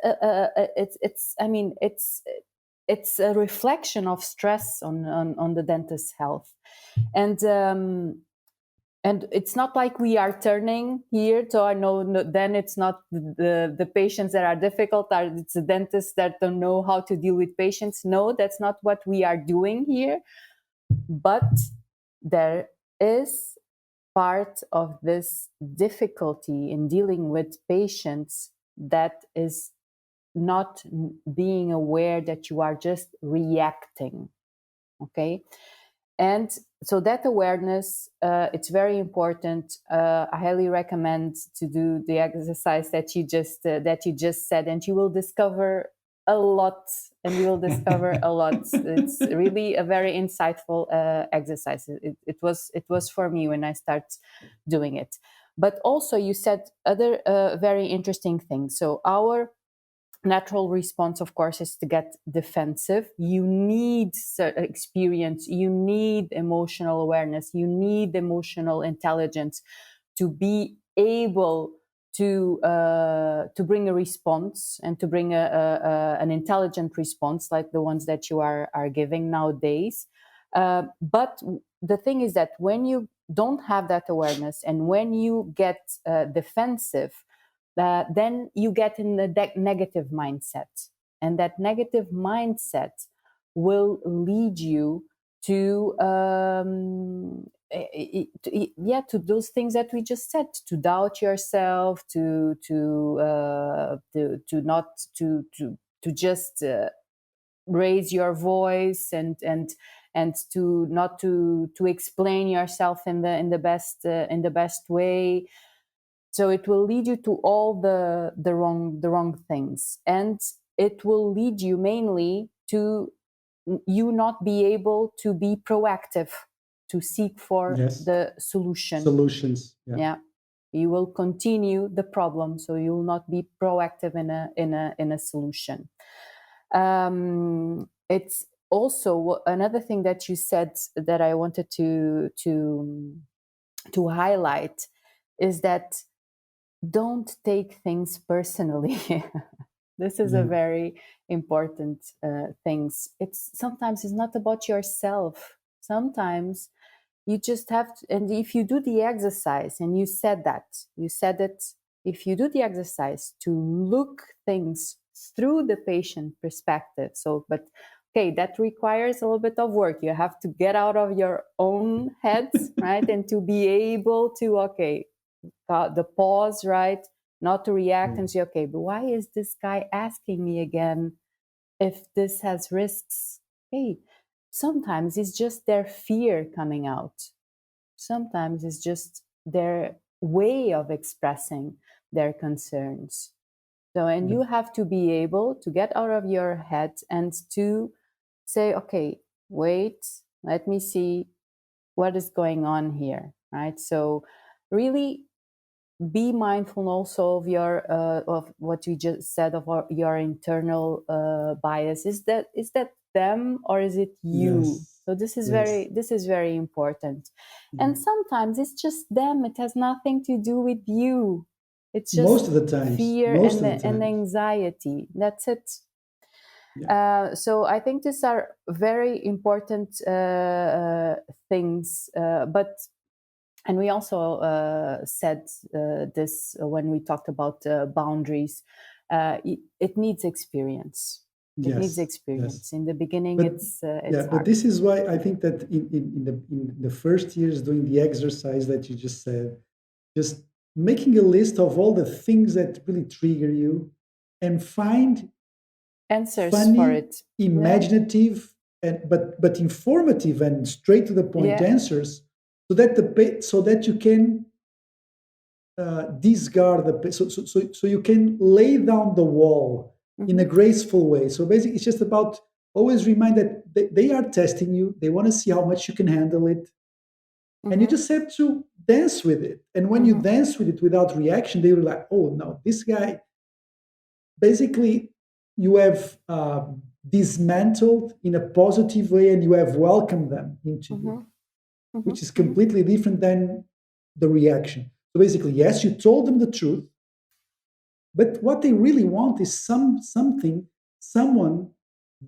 B: it's a reflection of stress on the dentist's health. And it's not like we are turning here to then it's not the patients that are difficult, it's the dentists that don't know how to deal with patients. No, that's not what we are doing here. But there is part of this difficulty in dealing with patients that is not being aware that you are just reacting. Okay. And so that awareness, it's very important. I highly recommend to do the exercise that you just said, and you will discover a lot. And you will discover a lot. It's really a very insightful exercise. It was for me when I start doing it. But also, you said other very interesting things. So our natural response, of course, is to get defensive. You need experience, you need emotional awareness, you need emotional intelligence to be able to bring a response and to bring an intelligent response like the ones that you are giving nowadays. But the thing is that when you don't have that awareness and when you get defensive, then you get in the negative mindset. And that negative mindset will lead you to to those things that we just said, to doubt yourself, to just raise your voice and to not to explain yourself in the best way. So it will lead you to all the wrong things, and it will lead you mainly to you not be able to be proactive, to seek for
C: Yes.
B: the solution.
C: Solutions.
B: Yeah. You will continue the problem, so you will not be proactive in a solution. It's also another thing that you said that I wanted to highlight is that don't take things personally. This is a very important thing. Sometimes it's not about yourself. Sometimes you just have to, and if you do the exercise, and you said it, if you do the exercise to look things through the patient perspective. So, but okay, that requires a little bit of work. You have to get out of your own head, right? And to be able to, the pause, right? Not to react and say, okay, but why is this guy asking me again if this has risks? Hey, sometimes it's just their fear coming out. Sometimes it's just their way of expressing their concerns. So, and you have to be able to get out of your head and to say, okay, wait, let me see what is going on here, right? So really be mindful also of your of what you just said of your internal bias. Is that them or is it you?
C: Yes.
B: So this is
C: Yes.
B: very important. And sometimes it's just them. It has nothing to do with you. It's just
C: Most of the times.
B: fear
C: Most
B: and
C: of the
B: and
C: times.
B: anxiety. That's it.
C: Yeah.
B: So I think these are very important things. And we also said this when we talked about boundaries. It needs experience. It needs
C: Yes.
B: experience.
C: Yes.
B: In the beginning,
C: But
B: it's
C: yeah, but
B: hard.
C: this is why I think that in the first years doing the exercise that you just said, just making a list of all the things that really trigger you and find
B: Answers for
C: funny,
B: it. Yeah.
C: imaginative, and but informative and straight to the point
B: Yeah.
C: answers, so that you can discard so you can lay down the wall in a
B: Mm-hmm.
C: graceful way. So basically, it's just about always remind that they are testing you. They want to see how much you can handle it, and you
B: Mm-hmm.
C: just have to dance with it. And when you
B: Mm-hmm.
C: dance with it without reaction, they were like, "Oh no, this guy." Basically, you have dismantled in a positive way, and you have welcomed them into you,
B: Mm-hmm. Mm-hmm.
C: which is
B: Mm-hmm.
C: completely different than the reaction. So basically, yes, you told them the truth, but what they really want is someone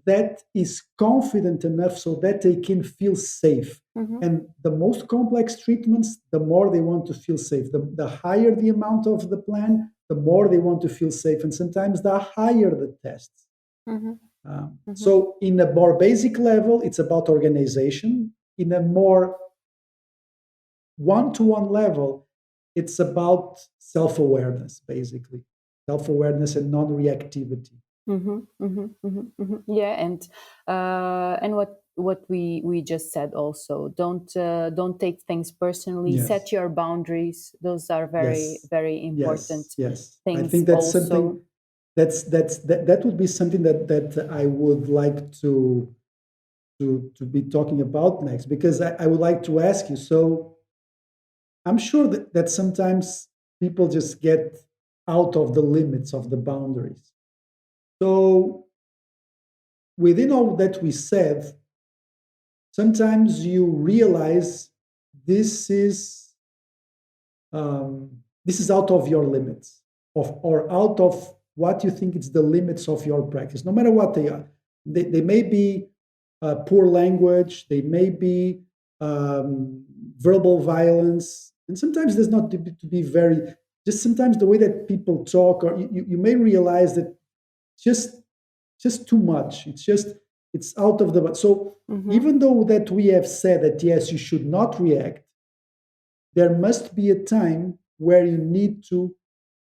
C: that is confident enough so that they can feel safe.
B: Mm-hmm.
C: And the most complex treatments, the more they want to feel safe. The higher the amount of the plan, the more they want to feel safe. And sometimes the higher the tests.
B: Mm-hmm. Mm-hmm.
C: So, in a more basic level, it's about organization. In a more one-to-one level, it's about self-awareness, basically. Self-awareness and non-reactivity.
B: Yeah, and what we just said also, don't take things personally. Set
C: Yes.
B: your boundaries. Those are very,
C: Yes.
B: very important
C: Yes. Yes. I
B: things
C: think that's
B: also.
C: something that would be something that I would like to be talking about next, because I would like to ask you. So I'm sure that sometimes people just get out of the limits of the boundaries. So within all that we said, sometimes you realize this is this is out of your limits of or out of what you think it's the limits of your practice, no matter what they are. They may be poor language, they may be verbal violence, and sometimes there's not to be very, just sometimes the way that people talk, or you may realize that just just too much. It's out of the, so
B: Hmm.
C: even though that we have said that yes, you should not react, there must be a time where you need to,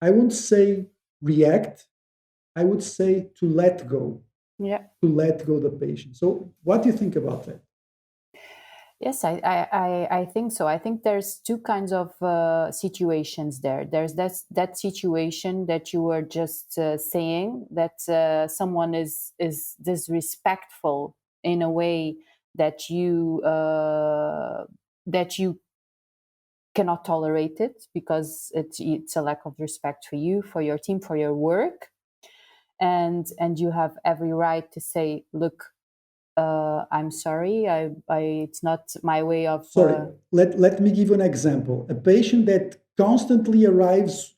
C: I won't say react, I would say to let go,
B: Yeah.
C: to let go the patient. So what do you think about that?
B: Yes, I think so. I think there's two kinds of situations there. There's that situation that you were just saying, that someone is disrespectful in a way that you cannot tolerate it, because it's a lack of respect for you, for your team, for your work, and you have every right to say, look, I'm sorry. It's not my way of.
C: Sorry, let me give you an example. A patient that constantly arrives,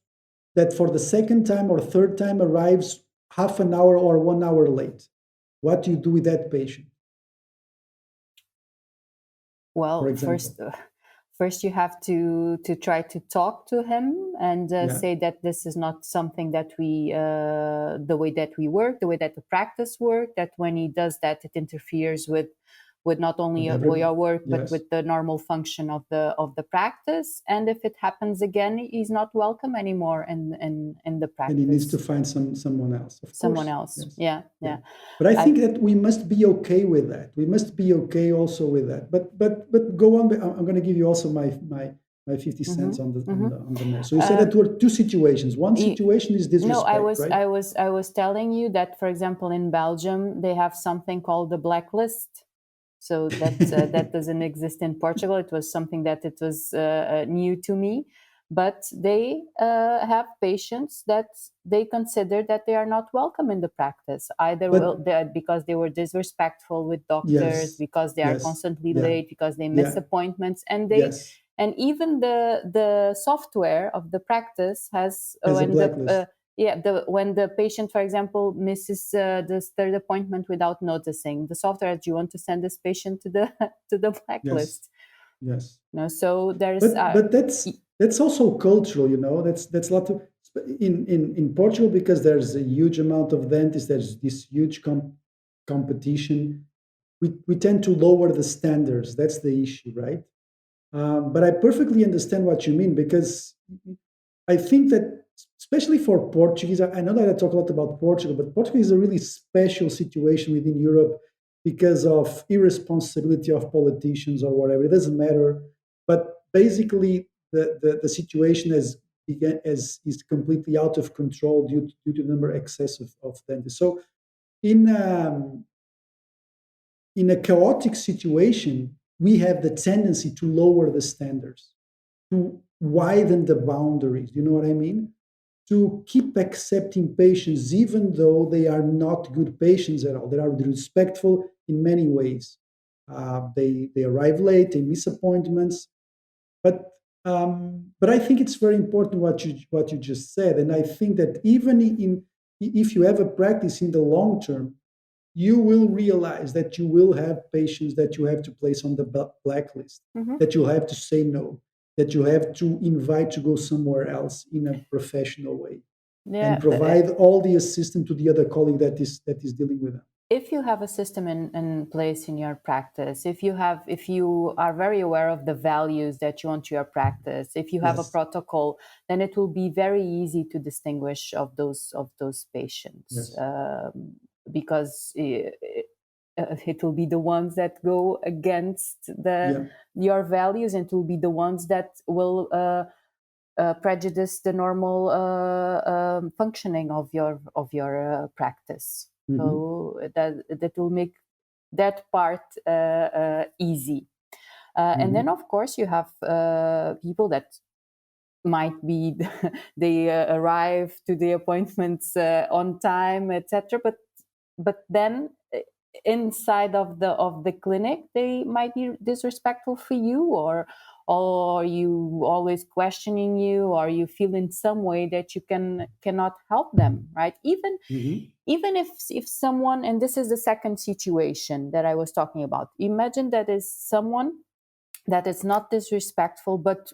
C: that for the second time or third time arrives half an hour or 1 hour late. What do you do with that patient, for
B: Well,
C: example?
B: first you have to try to talk to him and
C: Yeah,
B: say that this is not something that we the way that we work, the way that the practice work. That when he does that, it interferes with not only
C: with every,
B: your work, but
C: yes.
B: with the normal function of the practice. And if it happens again, he's not welcome anymore in the
C: And he needs to
B: practice.
C: find someone else, of
B: Someone
C: course.
B: else.
C: Yes.
B: Yeah,
C: Yeah.
B: yeah.
C: But I
B: I.
C: think that we must be okay with that. We must be okay also with that. But go on. I'm going to give you also my 50 cents
B: Mhm,
C: on the on the
B: mhm.
C: on the net. So you said that
B: Um,
C: there were two situations. One
B: y-
C: situation is
B: No, I
C: disrespect,
B: was
C: right?
B: I was I was telling you that, for example, in Belgium they have something called the blacklist. So that doesn't exist in Portugal. It was something that it was new to me, but they have patients that they consider that they are not welcome in the practice. Either
C: But
B: because they were disrespectful with doctors,
C: yes,
B: because they are
C: yes,
B: constantly
C: yeah,
B: late, because they miss
C: yeah,
B: appointments,
C: yes.
B: and even the software of the practice has
C: As a
B: when the
C: blacklist.
B: when the patient, for example, misses this third appointment without noticing, the software, do you want to send this patient to the to the
C: Yes,
B: blacklist?
C: yes.
B: No, so there's
C: But that's also cultural, you know. That's a lot of, in Portugal, because there's a huge amount of dentists. There's this huge competition. We tend to lower the standards. That's the issue, right? But I perfectly understand what you mean, because I think that, especially for Portuguese, I know that I talk a lot about Portugal, but Portugal is a really special situation within Europe because of irresponsibility of politicians or whatever. It doesn't matter. But basically, the situation is completely out of control due to the number excess of dentists. So in in a chaotic situation, we have the tendency to lower the standards, to widen the boundaries. You know what I mean? To keep accepting patients, even though they are not good patients at all. They are disrespectful in many ways. They arrive late, they miss appointments. But I think it's very important what you just said, and I think that even in if you have a practice in the long term, you will realize that you will have patients that you have to place on the blacklist,
B: Mhm.
C: that you have to say no, that you have to invite to go somewhere else in a professional way, and
B: Yeah,
C: provide all the assistance to the other colleague that is dealing with them.
B: if you have a system in place in your practice, if you are very aware of the values that you want your practice, if you have a
C: Yes.
B: protocol, then it will be very easy to distinguish of those patients,
C: Yes.
B: because it will be the ones that go against
C: Yeah.
B: your values, and it will be the ones that will prejudice the normal functioning of your practice. So that will make that part easy. And then, of course, you have people that might be they arrive to the appointments on time, etc. But then inside of the clinic, they might be disrespectful for you, or you always questioning you, or you feel in some way that you cannot help them, right? Even if someone, and this is the second situation that I was talking about, imagine that is someone that is not disrespectful, but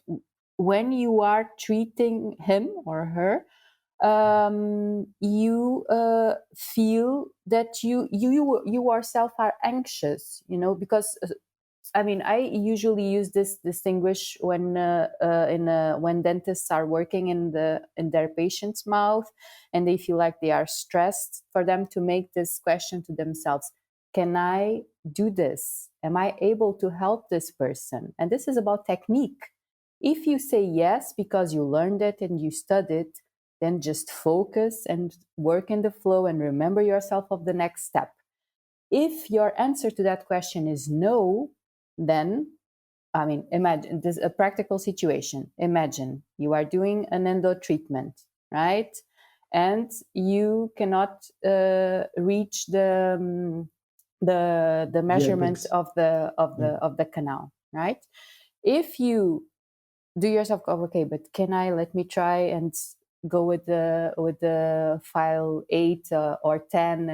B: when you are treating him or her, you feel that you yourself are anxious, because I mean, I usually use this distinguish when dentists are working in their patient's mouth, and they feel like they are stressed, for them to make this question to themselves: can I do this? Am I able to help this person? And this is about technique. If you say yes because you learned it and you studied, then just focus and work in the flow and remember yourself of the next step. If your answer to that question is no, then, I mean, imagine this a practical situation. Imagine you are doing an endo treatment, right? And you cannot reach the measurement
C: apex.
B: of the canal, right? If you do yourself, okay, but let me try and go with the file 8 or 10,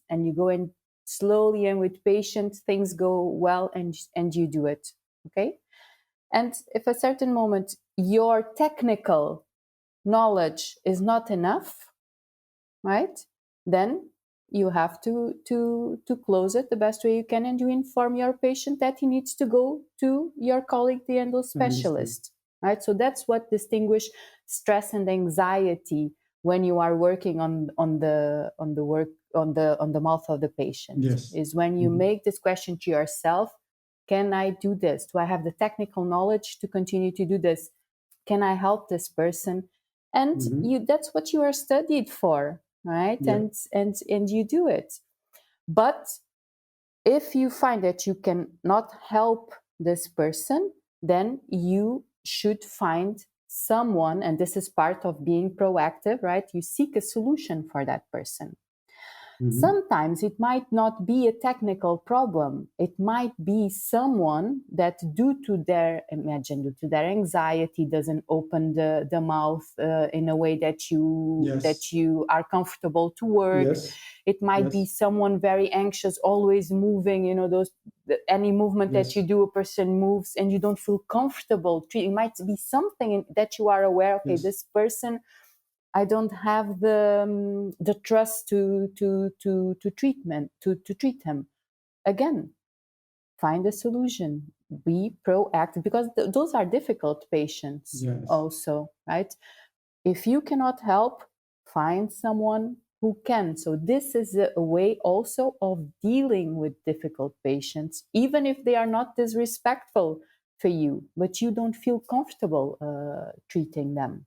B: and you go in slowly and with patience, things go well, and you do it, okay? And if at a certain moment your technical knowledge is not enough, right, then you have to close it the best way you can, and you inform your patient that he needs to go to your colleague, the endo specialist, right? So that's what distinguish stress and anxiety when you are working on the mouth of the patient.
C: Yes.
B: Is when you make this question to yourself: can I do this? Do I have the technical knowledge to continue to do this? Can I help this person? And that's what you are studied for, right?
C: Yeah.
B: And you do it. But if you find that you cannot help this person, then you should find someone, and this is part of being proactive, right? You seek a solution for that person. Sometimes it might not be a technical problem. It might be someone that, due to their anxiety, doesn't open the mouth in a way that you are comfortable to work.
C: Yes.
B: It might be someone very anxious, always moving. Any movement that you do, a person moves, and you don't feel comfortable. It might be something that you are aware. Okay, this person, I don't have the trust to treat him. Again, find a solution. Be proactive, because those are difficult patients. Also, right? If you cannot help, find someone who can. So this is a way also of dealing with difficult patients, even if they are not disrespectful for you, but you don't feel comfortable treating them.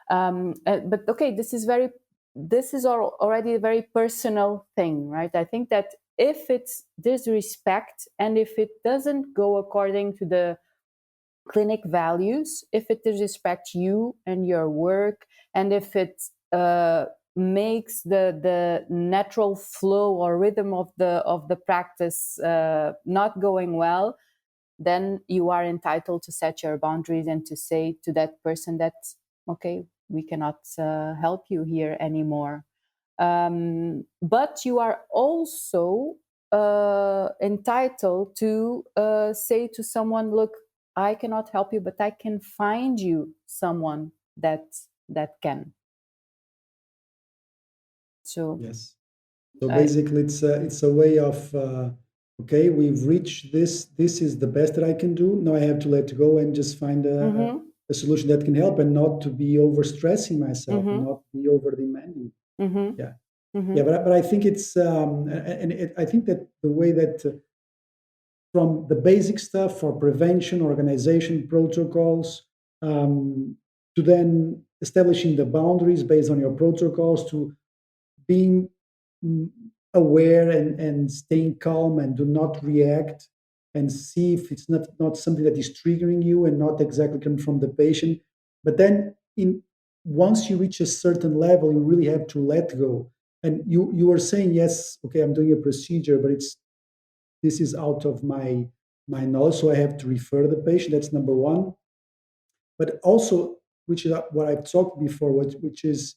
B: But okay, this is already a very personal thing, right? I think that if it's disrespect, and if it doesn't go according to the clinic values, if it disrespects you and your work, and if it makes the natural flow or rhythm of the practice not going well, then you are entitled to set your boundaries and to say to that person that, okay, we cannot help you here anymore. But you are also entitled to say to someone, look, I cannot help you, but I can find you someone that can. So
C: yes. So
B: I,
C: basically, it's a way of okay, we've reached this. This is the best that I can do. Now I have to let go and just find
B: mm-hmm,
C: a solution that can help, and not to be overstressing myself and
B: mm-hmm,
C: not be over demanding.
B: mm-hmm,
C: Yeah,
B: mm-hmm,
C: yeah. But I think it's I think that the way that from the basic stuff for prevention, organization, protocols, to then establishing the boundaries based on your protocols, to being mm, aware and staying calm and do not react and see if it's not something that is triggering you and not exactly coming from the patient. But then in once you reach a certain level, you really have to let go. And you were saying, yes, okay, I'm doing a procedure, but it's this is out of my knowledge, so I have to refer the patient. That's number one. But also, which is what I've talked before, which is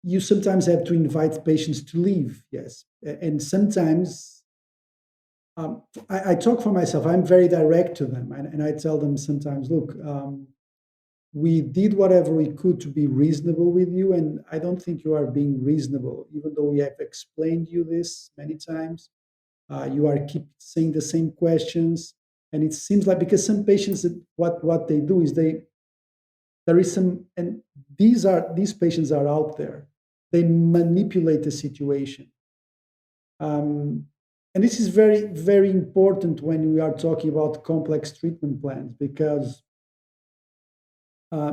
C: you sometimes have to invite patients to leave. Yes, and sometimes I talk for myself. I'm very direct to them, and I tell them sometimes, look. We did whatever we could to be reasonable with you, and I don't think you are being reasonable, even though we have explained you this many times. You are keep saying the same questions, and it seems like because some patients what they do is they there is some and these patients are out there. They manipulate the situation, and this is very important when we are talking about complex treatment plans, because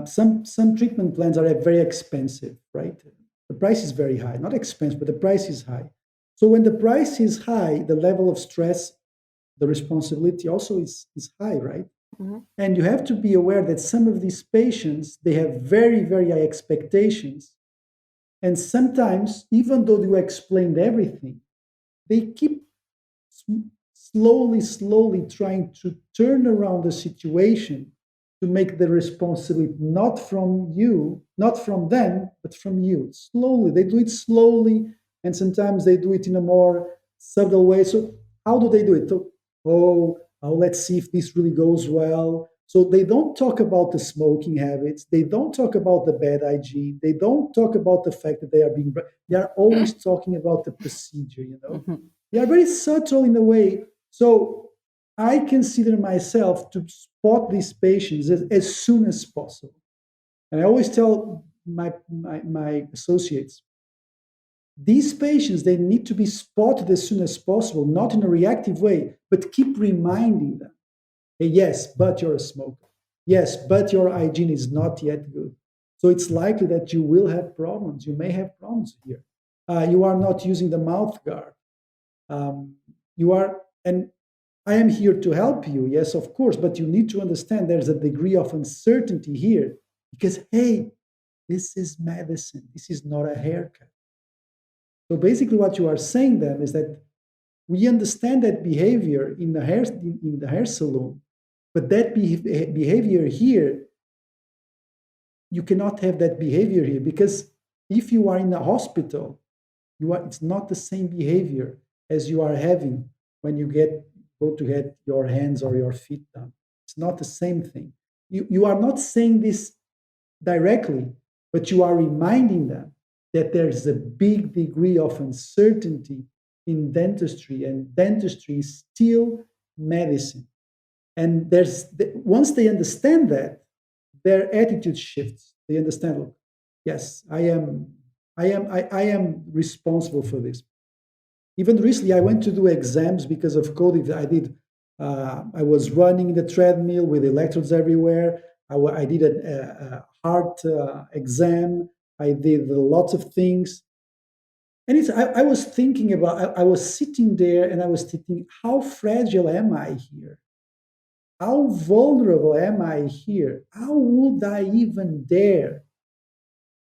C: some treatment plans are very expensive, right? The price is very high, not expensive, but the price is high. So when the price is high, the level of stress, the responsibility also is high, right?
B: mm-hmm,
C: And you have to be aware that some of these patients, they have very high expectations. And sometimes, even though you explained everything, they keep slowly trying to turn around the situation to make the responsibility not from you, not from them, but from you. Slowly, they do it slowly, and sometimes they do it in a more subtle way. So, how do they do it? So, let's see if this really goes well. So they don't talk about the smoking habits. They don't talk about the bad hygiene. They don't talk about the fact that they are being. They are always talking about the procedure.
B: mm-hmm,
C: They are very subtle in a way. So I consider myself to spot these patients as soon as possible. And I always tell my associates, these patients, they need to be spotted as soon as possible, not in a reactive way, but keep reminding them, hey, yes, but you're a smoker. Yes, but your hygiene is not yet good. So it's likely that you will have problems. You may have problems here. You are not using the mouth guard. Um, you are, and I am here to help you, yes, of course, but you need to understand there's a degree of uncertainty here because, hey, this is medicine. This is not a haircut. So basically, what you are saying then is that we understand that behavior in the hair salon, but that behavior here, you cannot have that behavior here because if you are in a hospital, it's not the same behavior as you are having when you go to get your hands or your feet done. It's not the same thing. You are not saying this directly, but you are reminding them that there's a big degree of uncertainty in dentistry, and dentistry is still medicine. And once they understand that, their attitude shifts. They understand, look, yes, I am responsible for this. Even recently, I went to do exams because of COVID. I was running the treadmill with electrodes everywhere. I did a heart exam. I did lots of things. And I was thinking about, I was sitting there and I was thinking, how fragile am I here? How vulnerable am I here? How would I even dare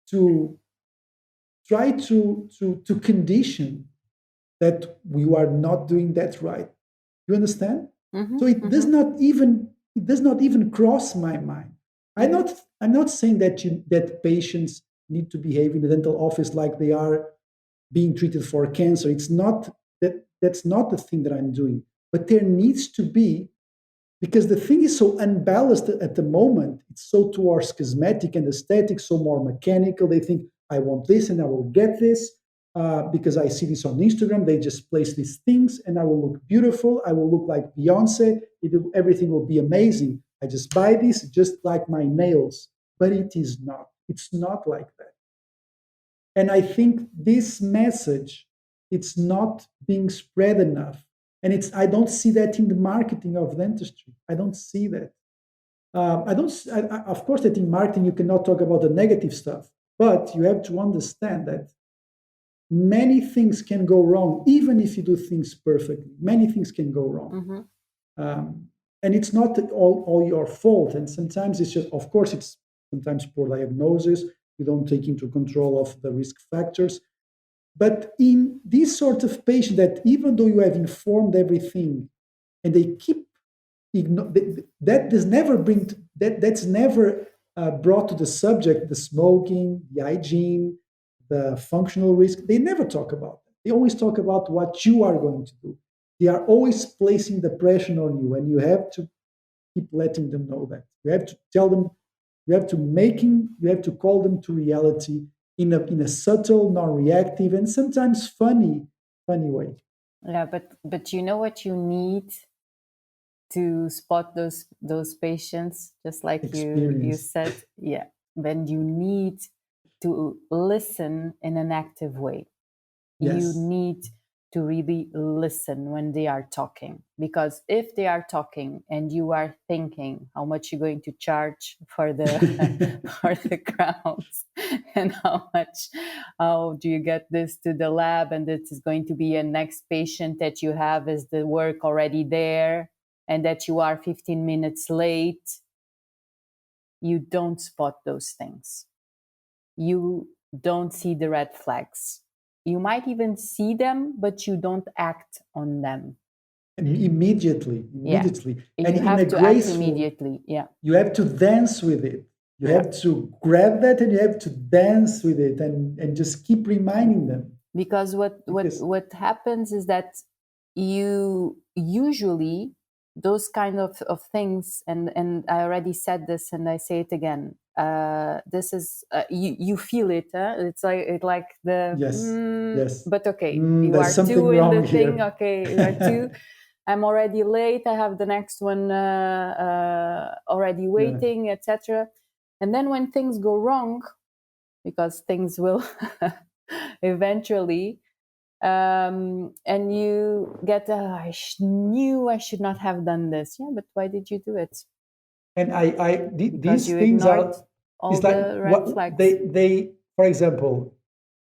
C: to try to condition that we are not doing that right? You understand?
B: mm-hmm,
C: So
B: mm-hmm,
C: it does not even cross my mind.
B: mm-hmm,
C: I'm not saying that patients need to behave in the dental office like they are being treated for cancer. It's not that's not the thing that I'm doing. But there needs to be, because the thing is so unbalanced at the moment. It's so towards cosmetic and aesthetic, so more mechanical. They think I want this and I will get this. because I see this on Instagram. They just place these things, and I will look beautiful. I will look like Beyonce. Everything will be amazing. I just buy this, just like my nails. But it is not. It's not like that. And I think this message, it's not being spread enough. And I don't see that in the marketing of dentistry. I don't see that. I don't. Of course, that in marketing you cannot talk about the negative stuff, but you have to understand that many things can go wrong, even if you do things perfectly. Many things can go wrong, and it's not all your fault. And sometimes it's just, of course, it's sometimes poor diagnosis. You don't take into control of the risk factors. But in this sort of patient, that even though you have informed everything, and they keep that's never brought to the subject, the smoking, the hygiene, the functional risk. They never talk about that. They always talk about what you are going to do. They are always placing the pressure on you, and you have to keep letting them know that. You have to tell them, you have to call them to reality in a subtle, non-reactive, and sometimes funny way.
B: Yeah, but you know what you need to spot those patients, just like you said. Yeah, then you need to listen in an active way.
C: Yes.
B: You need to really listen when they are talking, because if they are talking and you are thinking how much you're going to charge for the for the crowns, and how do you get this to the lab, and this is going to be a next patient that you have, is the work already there, and that you are 15 minutes late, you don't spot those things. You don't see the red flags. You might even see them, but you don't act on them.
C: Immediately.
B: Yeah.
C: And
B: you have to act immediately. Yeah.
C: You have to dance with it. You have to grab that, and you have to dance with it, and just keep reminding them.
B: Because what happens is that you usually, those kind of things, and I already said this and I say it again, this is you feel it, it's like the
C: yes,
B: but okay, you are two in the thing here. Okay, you are two. I'm already late, I have the next one already waiting, etc. And then when things go wrong, because things will eventually, and you get knew I should not have done this. Yeah, but why did you do it?
C: And
B: Because
C: these
B: you
C: things
B: ignored
C: are,
B: all
C: it's like
B: the red flags.
C: They for example,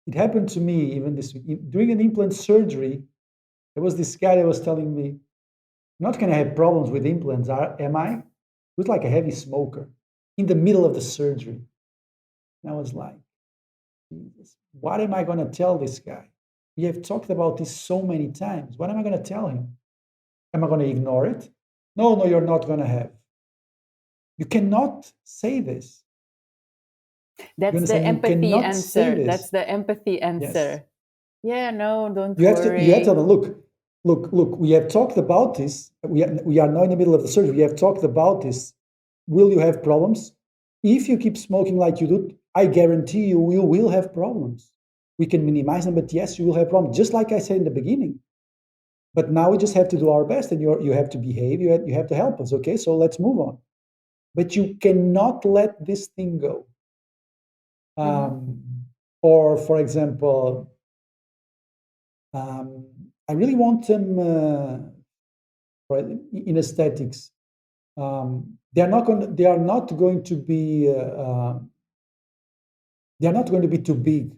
C: it happened to me even this week during an implant surgery. There was this guy that was telling me, "I'm not going to have problems with implants, am I?" He was like a heavy smoker in the middle of the surgery. And I was like, Jesus, what am I going to tell this guy? We have talked about this so many times. What am I going to tell him? Am I going to ignore it? No, you're not going to have. You cannot say this.
B: That's the empathy answer. That's the empathy answer. Yes. Yeah, no, don't worry.
C: You have to look, we have talked about this. We are now in the middle of the surgery. We have talked about this. Will you have problems? If you keep smoking like you do, I guarantee you will have problems. We can minimize them, but yes, you will have problems, just like I said in the beginning. But now we just have to do our best, and you have to behave. You have to help us, okay? So let's move on. But you cannot let this thing go. Or, for example, I really want them in aesthetics. They are not going to be too big,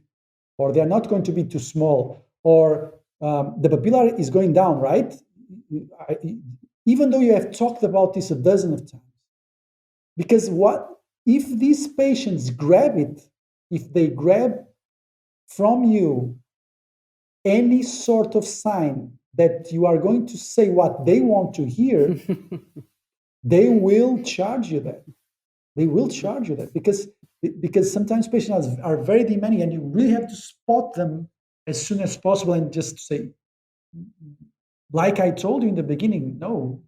C: or they are not going to be too small, or the papilla is going down, right? Even though you have talked about this a dozen of times, because what if these patients grab it? If they grab from you any sort of sign that you are going to say what they want to hear, they will charge you that. They will charge you that because sometimes patients are very demanding, and you really have to spot them as soon as possible and just say, like I told you in the beginning, no.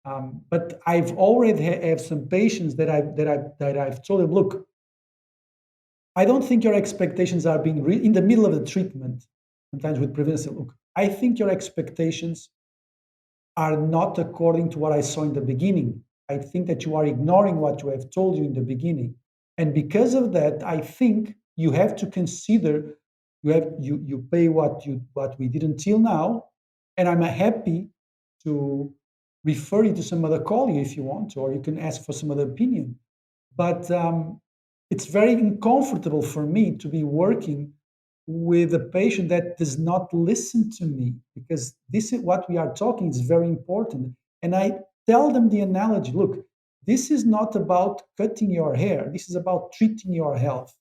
C: But I've already have some patients that I've told them, look, I don't think your expectations are being in the middle of the treatment. Sometimes with prevention, look, I think your expectations are not according to what I saw in the beginning. I think that you are ignoring what you have told you in the beginning. And because of that, I think you have to consider you pay what we did until now. And I'm happy to refer you to some other colleague if you want, or you can ask for some other opinion. But it's very uncomfortable for me to be working with a patient that does not listen to me, because this is what we are talking is very important. And I tell them the analogy, look, this is not about cutting your hair, this is about treating your health.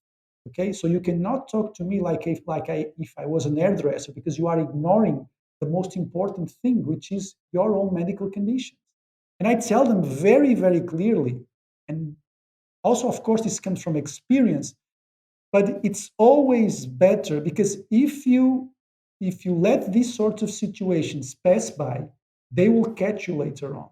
C: Okay, so you cannot talk to me if I was an hairdresser, because you are ignoring the most important thing, which is your own medical conditions. And I tell them very, very clearly. And also, of course, this comes from experience, but it's always better, because if you let these sorts of situations pass by, they will catch you later on.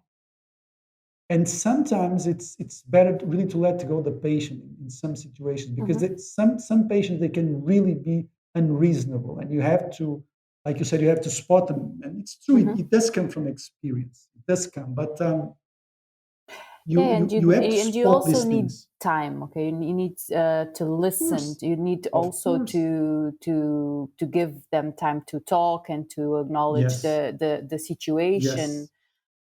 C: And sometimes it's better really to let go the patient in some situations, because some patients, they can really be unreasonable, and you have to, like you said, you have to spot them. And it's true, it does come from experience, it does come, but you,
B: Yeah,
C: you you have to
B: and you
C: spot
B: also
C: these
B: need
C: things.
B: time. Okay, you need to
C: Of
B: listen.
C: course,
B: You need
C: of
B: also
C: course.
B: to give them time to talk and to acknowledge
C: Yes,
B: the situation.
C: yes.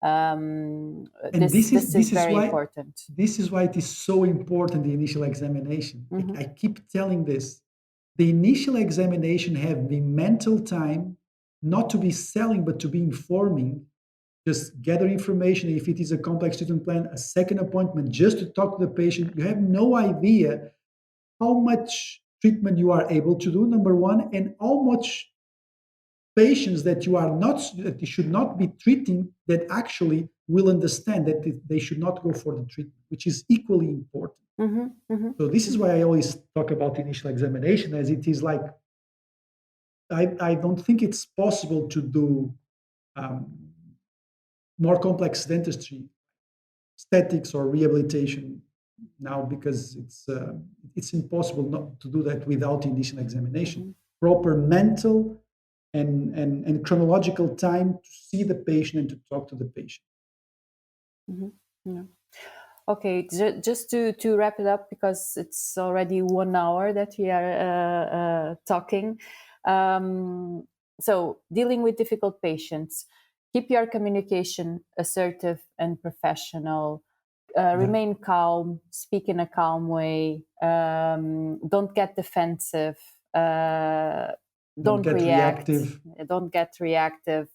C: And this is
B: This is
C: this is
B: very
C: why
B: important.
C: this is why it is so important, the initial examination.
B: Hmm.
C: I keep telling this. The initial examination have the mental time, not to be selling but to be informing. Just gather information. If it is a complex treatment plan, a second appointment just to talk to the patient. You have no idea how much treatment you are able to do, number one, and how much patients that you should not be treating, that actually will understand that they should not go for the treatment, which is equally important.
B: Hmm. Hmm.
C: So this is why I always talk about initial examination, as it is like, I don't think it's possible to do um, more complex dentistry, aesthetics or rehabilitation now, because it's impossible not to do that without initial examination.
B: Hmm.
C: Proper mental and chronological time to see the patient and to talk to the patient.
B: Hmm. Yeah. Okay, just to wrap it up, because it's already 1 hour that we are talking. Um, so, dealing with difficult patients, keep your communication assertive and professional.
C: Yeah.
B: Remain calm, speak in a calm way. Don't get defensive.
C: Don't
B: Don't
C: get
B: react.
C: reactive.
B: Don't get reactive.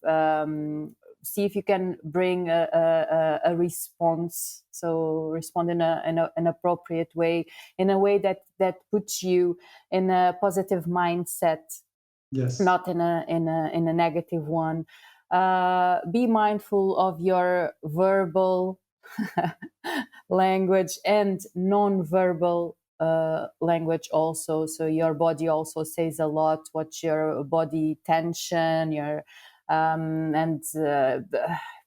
B: See if you can bring a response. So respond in an appropriate way, in a way that puts you in a positive mindset,
C: Yes.
B: not in a negative one. Be mindful of your verbal language and non-verbal language also. So your body also says a lot. What's your body tension, your and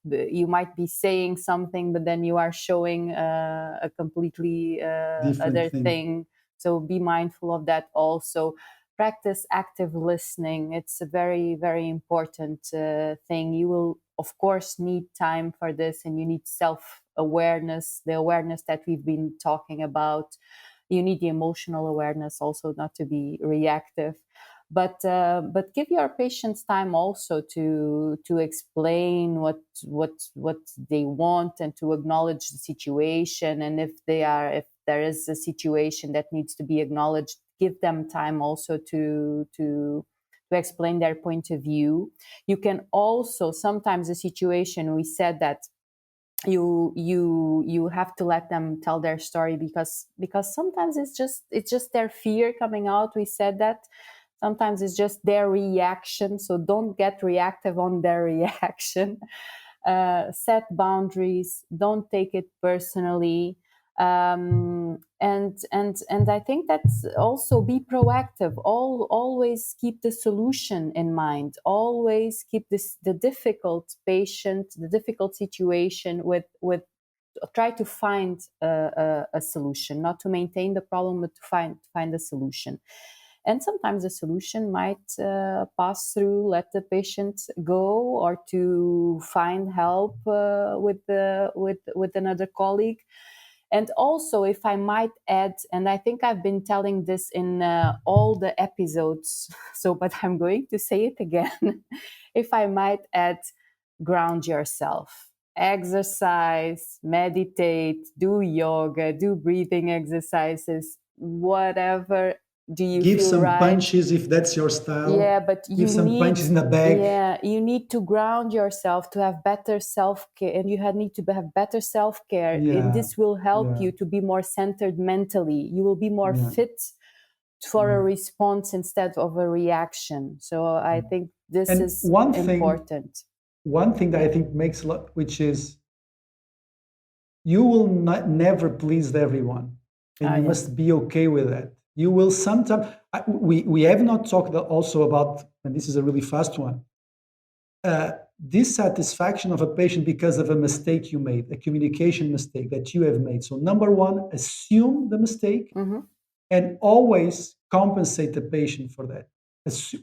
B: you might be saying something, but then you are showing a completely
C: Different
B: other
C: thing.
B: thing. So be mindful of that also. Practice active listening. It's a very, very important thing. You will, of course, need time for this, and you need self awareness, the awareness that we've been talking about. You need the emotional awareness also, not to be reactive. But give your patients time also to explain what they want, and to acknowledge the situation. And if there is a situation that needs to be acknowledged, give them time also to explain their point of view. You can also, sometimes a situation, we said that you have to let them tell their story, because sometimes it's just their fear coming out. We said that sometimes it's just their reaction, so don't get reactive on their reaction. Set boundaries, don't take it personally. And I think that's also, be proactive. Always keep the solution in mind. Always keep the difficult patient, the difficult situation with try to find a solution, not to maintain the problem, but to find a solution. And sometimes the solution might pass through let the patient go, or to find help with another colleague. And also, if I might add, and I think I've been telling this in all the episodes, so but I'm going to say it again. If I might add, ground yourself. Exercise, meditate, do yoga, do breathing exercises, whatever do you
C: Give
B: feel
C: some
B: right.
C: punches if that's your style.
B: Yeah, but
C: Give some punches in the bag.
B: yeah, you need to ground yourself to have better self-care, and need to have better self-care. And
C: Yeah,
B: this will help
C: yeah,
B: you to be more centered mentally. You will be more
C: yeah.
B: fit for a response instead of a reaction. So I think this
C: And
B: is
C: one thing
B: important.
C: that I think makes a lot, which is you will never please everyone, and you
B: Yeah.
C: must be okay with that. You will sometimes. We have not talked also about, and this is a really fast one. Dissatisfaction of a patient because of a mistake you made, a communication mistake that you have made. So number one, assume the mistake, and always compensate the patient for that.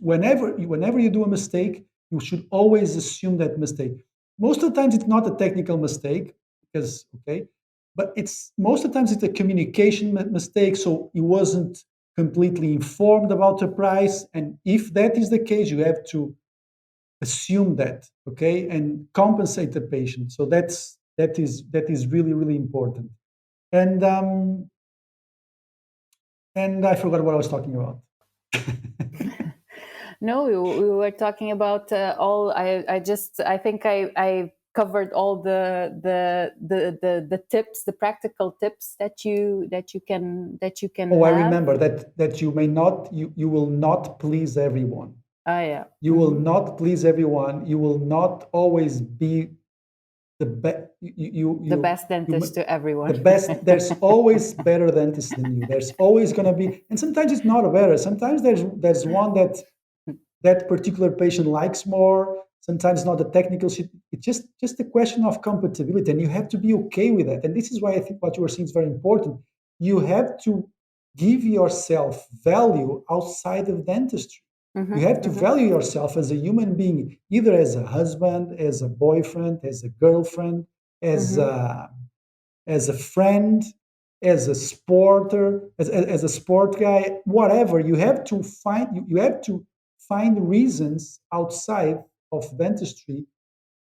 C: Whenever you do a mistake, you should always assume that mistake. Most of the times, it's not a technical mistake, because but it's most of the times it's a communication mistake. So he wasn't completely informed about the price, and if that is the case, you have to assume that, and compensate the patient. So that is really, really important. And I forgot what I was talking about.
B: No, we were talking about all. I think I covered all the tips, the practical tips that you can
C: Oh, I
B: have.
C: remember that you will not please everyone.
B: Yeah.
C: You will not please everyone. You will not always be the best.
B: The best dentist to everyone.
C: The best. There's always better dentists than you. There's always going to be, and sometimes it's not a better. Sometimes there's one that particular patient likes more. Sometimes not the technical shit. It's just a question of compatibility, and you have to be okay with that. And this is why I think what you were saying is very important. You have to give yourself value outside of dentistry. You have to value yourself as a human being, either as a husband, as a boyfriend, as a girlfriend, as a friend, as a sporter, as a sport guy, whatever. You have to find reasons outside of dentistry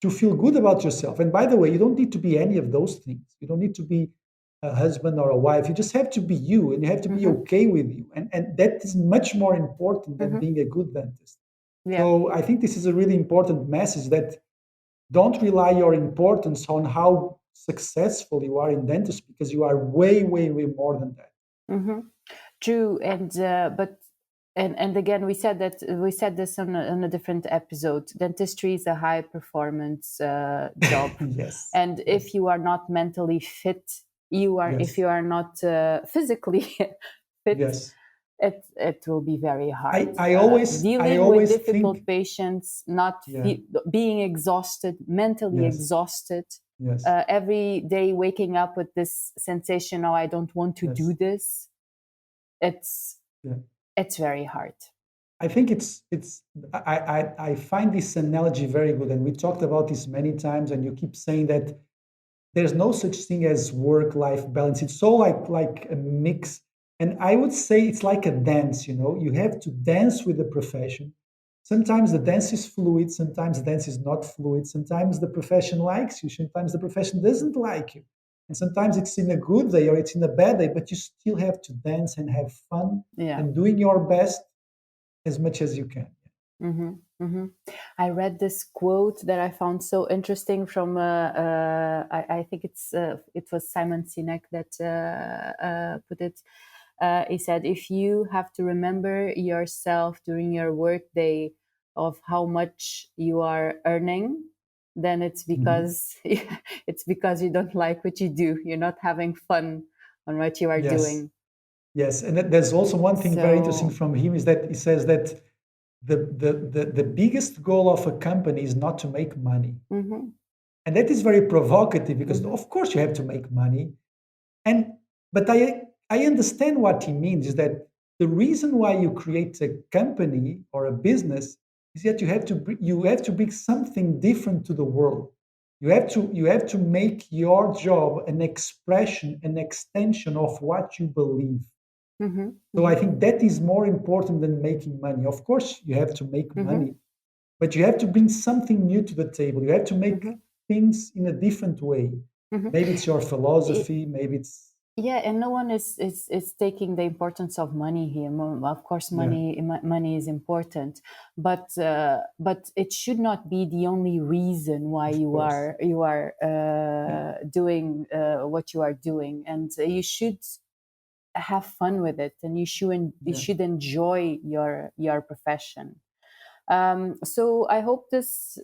C: to feel good about yourself. And by the way, you don't need to be any of those things. You don't need to be a husband or a wife. You just have to be you, and you have to be okay with you. And that is much more important than being a good dentist.
B: Yeah.
C: So I think this is a really important message, that don't rely your importance on how successful you are in dentistry, because you are way, way, way more than that.
B: True. And again, we said this on a different episode. Dentistry is a high performance job.
C: Yes.
B: And if you are not mentally fit, if you are not physically fit,
C: yes.
B: it will be very hard.
C: I always
B: with difficult patients, being exhausted, mentally exhausted.
C: Yes.
B: Every day waking up with this sensation, I don't want to do this. It's very hard.
C: I think I find this analogy very good, and we talked about this many times, and you keep saying that there's no such thing as work-life balance. It's so like a mix. And I would say it's like a dance, you have to dance with the profession. Sometimes the dance is fluid, sometimes the dance is not fluid, sometimes the profession likes you, sometimes the profession doesn't like you. And sometimes it's in a good day or it's in a bad day, but you still have to dance and have fun and doing your best as much as you can.
B: I read this quote that I found so interesting from I think it was Simon Sinek that put it. He said, if you have to remember yourself during your workday of how much you are earning, then it's because it's because you don't like what you do. You're not having fun on what you are doing.
C: Yes, and there's also one thing very interesting from him, is that he says that the biggest goal of a company is not to make money. And that is very provocative because,
B: Mhm.
C: of course, you have to make money. And but I understand what he means is that the reason why you create a company or a business is that you have to bring something different to the world. You have to make your job an expression, an extension of what you believe.
B: Mhm.
C: So I
B: Mhm.
C: think that is more important than making money. Of course, you have to make
B: Mhm.
C: money, but you have to bring something new to the table. You have to make
B: Mhm.
C: things in a different way.
B: Mhm.
C: Maybe it's your
B: It,
C: philosophy, maybe it's
B: yeah, and no one is taking the importance of money here. Of course,
C: yeah,
B: money is important, but it should not be the only reason why
C: of course.
B: you are
C: Yeah,
B: doing what you are doing, and you should have fun with it, and you
C: yeah.
B: should enjoy your profession. So I hope this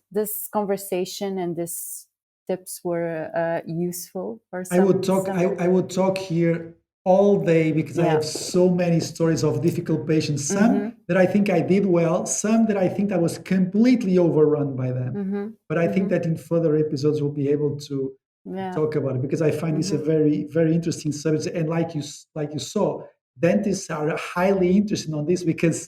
B: conversation and this tips were useful for
C: I would talk.
B: some.
C: I would talk here all day because I have
B: Yeah.
C: so many stories of difficult patients. Some
B: Mm-hmm.
C: that I think I did well, some that I think I was completely overrun by them.
B: Mm-hmm.
C: But I think
B: Mm-hmm.
C: that in further episodes we'll be able to
B: Yeah.
C: talk about it because I find this a
B: Mm-hmm.
C: very very interesting subject. And like you saw, dentists are highly interested on this because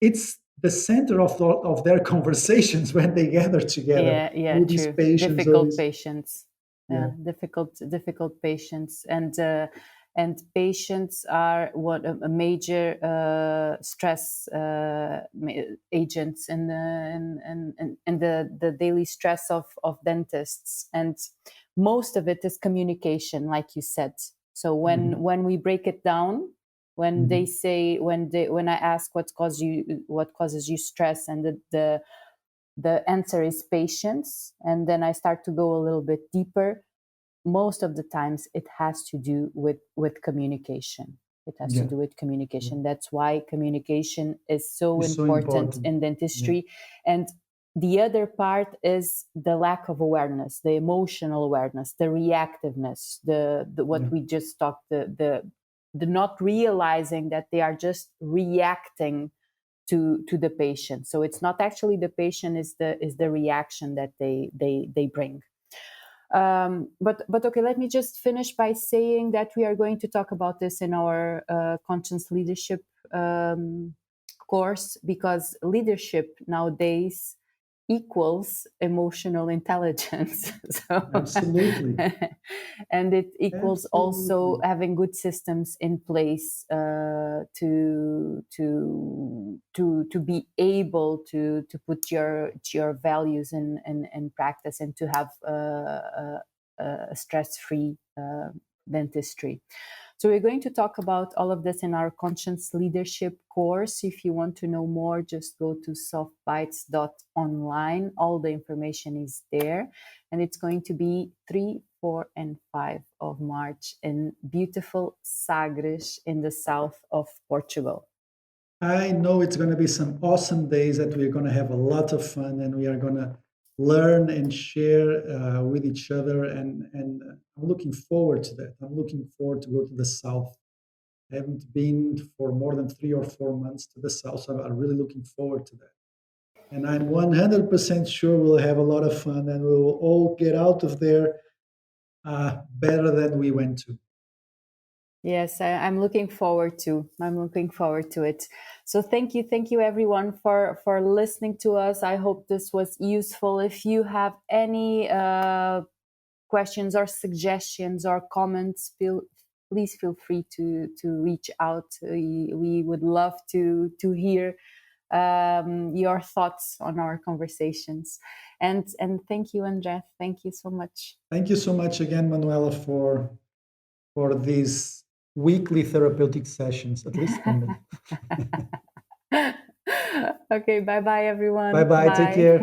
C: it's the center of their conversations when they gather together.
B: Yeah, yeah,
C: All these
B: true.
C: patients, all
B: Difficult
C: these
B: patients.
C: yeah.
B: Yeah, difficult patients, and patients are what a major stress agents in the daily stress of dentists, and most of it is communication, like you said. So
C: Mhm,
B: when we break it down, when they
C: mhm.
B: say when I ask what causes you stress, and the answer is patience, and then I start to go a little bit deeper, most of the times it has to do with communication. It has to
C: Yeah,
B: do with
C: yeah.
B: communication. That's why communication is so
C: It's so
B: important
C: important.
B: in
C: Yeah,
B: dentistry. And the other part is the lack of awareness, the emotional awareness, the reactiveness, the
C: yeah,
B: what we just talked, the not realizing that they are just reacting to the patient. So it's not actually the patient, is the reaction that they bring. But okay, let me just finish by saying that we are going to talk about this in our conscious leadership um, course, because leadership nowadays equals emotional intelligence. So
C: absolutely,
B: and it equals also
C: absolutely.
B: having good systems in place to be able to put your values in practice, and to have a stress-free dentistry. So we're going to talk about all of this in our conscience leadership course. If you want to know more, just go to softbites.online. All the information is there. And it's going to be 3, 4, and 5 of March in beautiful Sagres in the south of Portugal.
C: I know it's going to be some awesome days that we're going to have a lot of fun and we are going to learn and share with each other. And I'm looking forward to that. I'm looking forward to go to the south. I haven't been for more than 3 or 4 months to the south, so I'm really looking forward to that. And I'm 100% sure we'll have a lot of fun and we'll all get out of there better than we went to.
B: Yes, I'm looking forward to. I'm looking forward to it. So thank you everyone for listening to us. I hope this was useful. If you have any questions or suggestions or comments, please feel free to reach out. We would love to hear your thoughts on our conversations. And thank you, André. Thank you so much.
C: Thank you so much again, Manuela, for these weekly therapeutic sessions, at least for me.
B: Okay, bye bye,
C: Bye
B: everyone.
C: bye. Take
B: Bye.
C: care.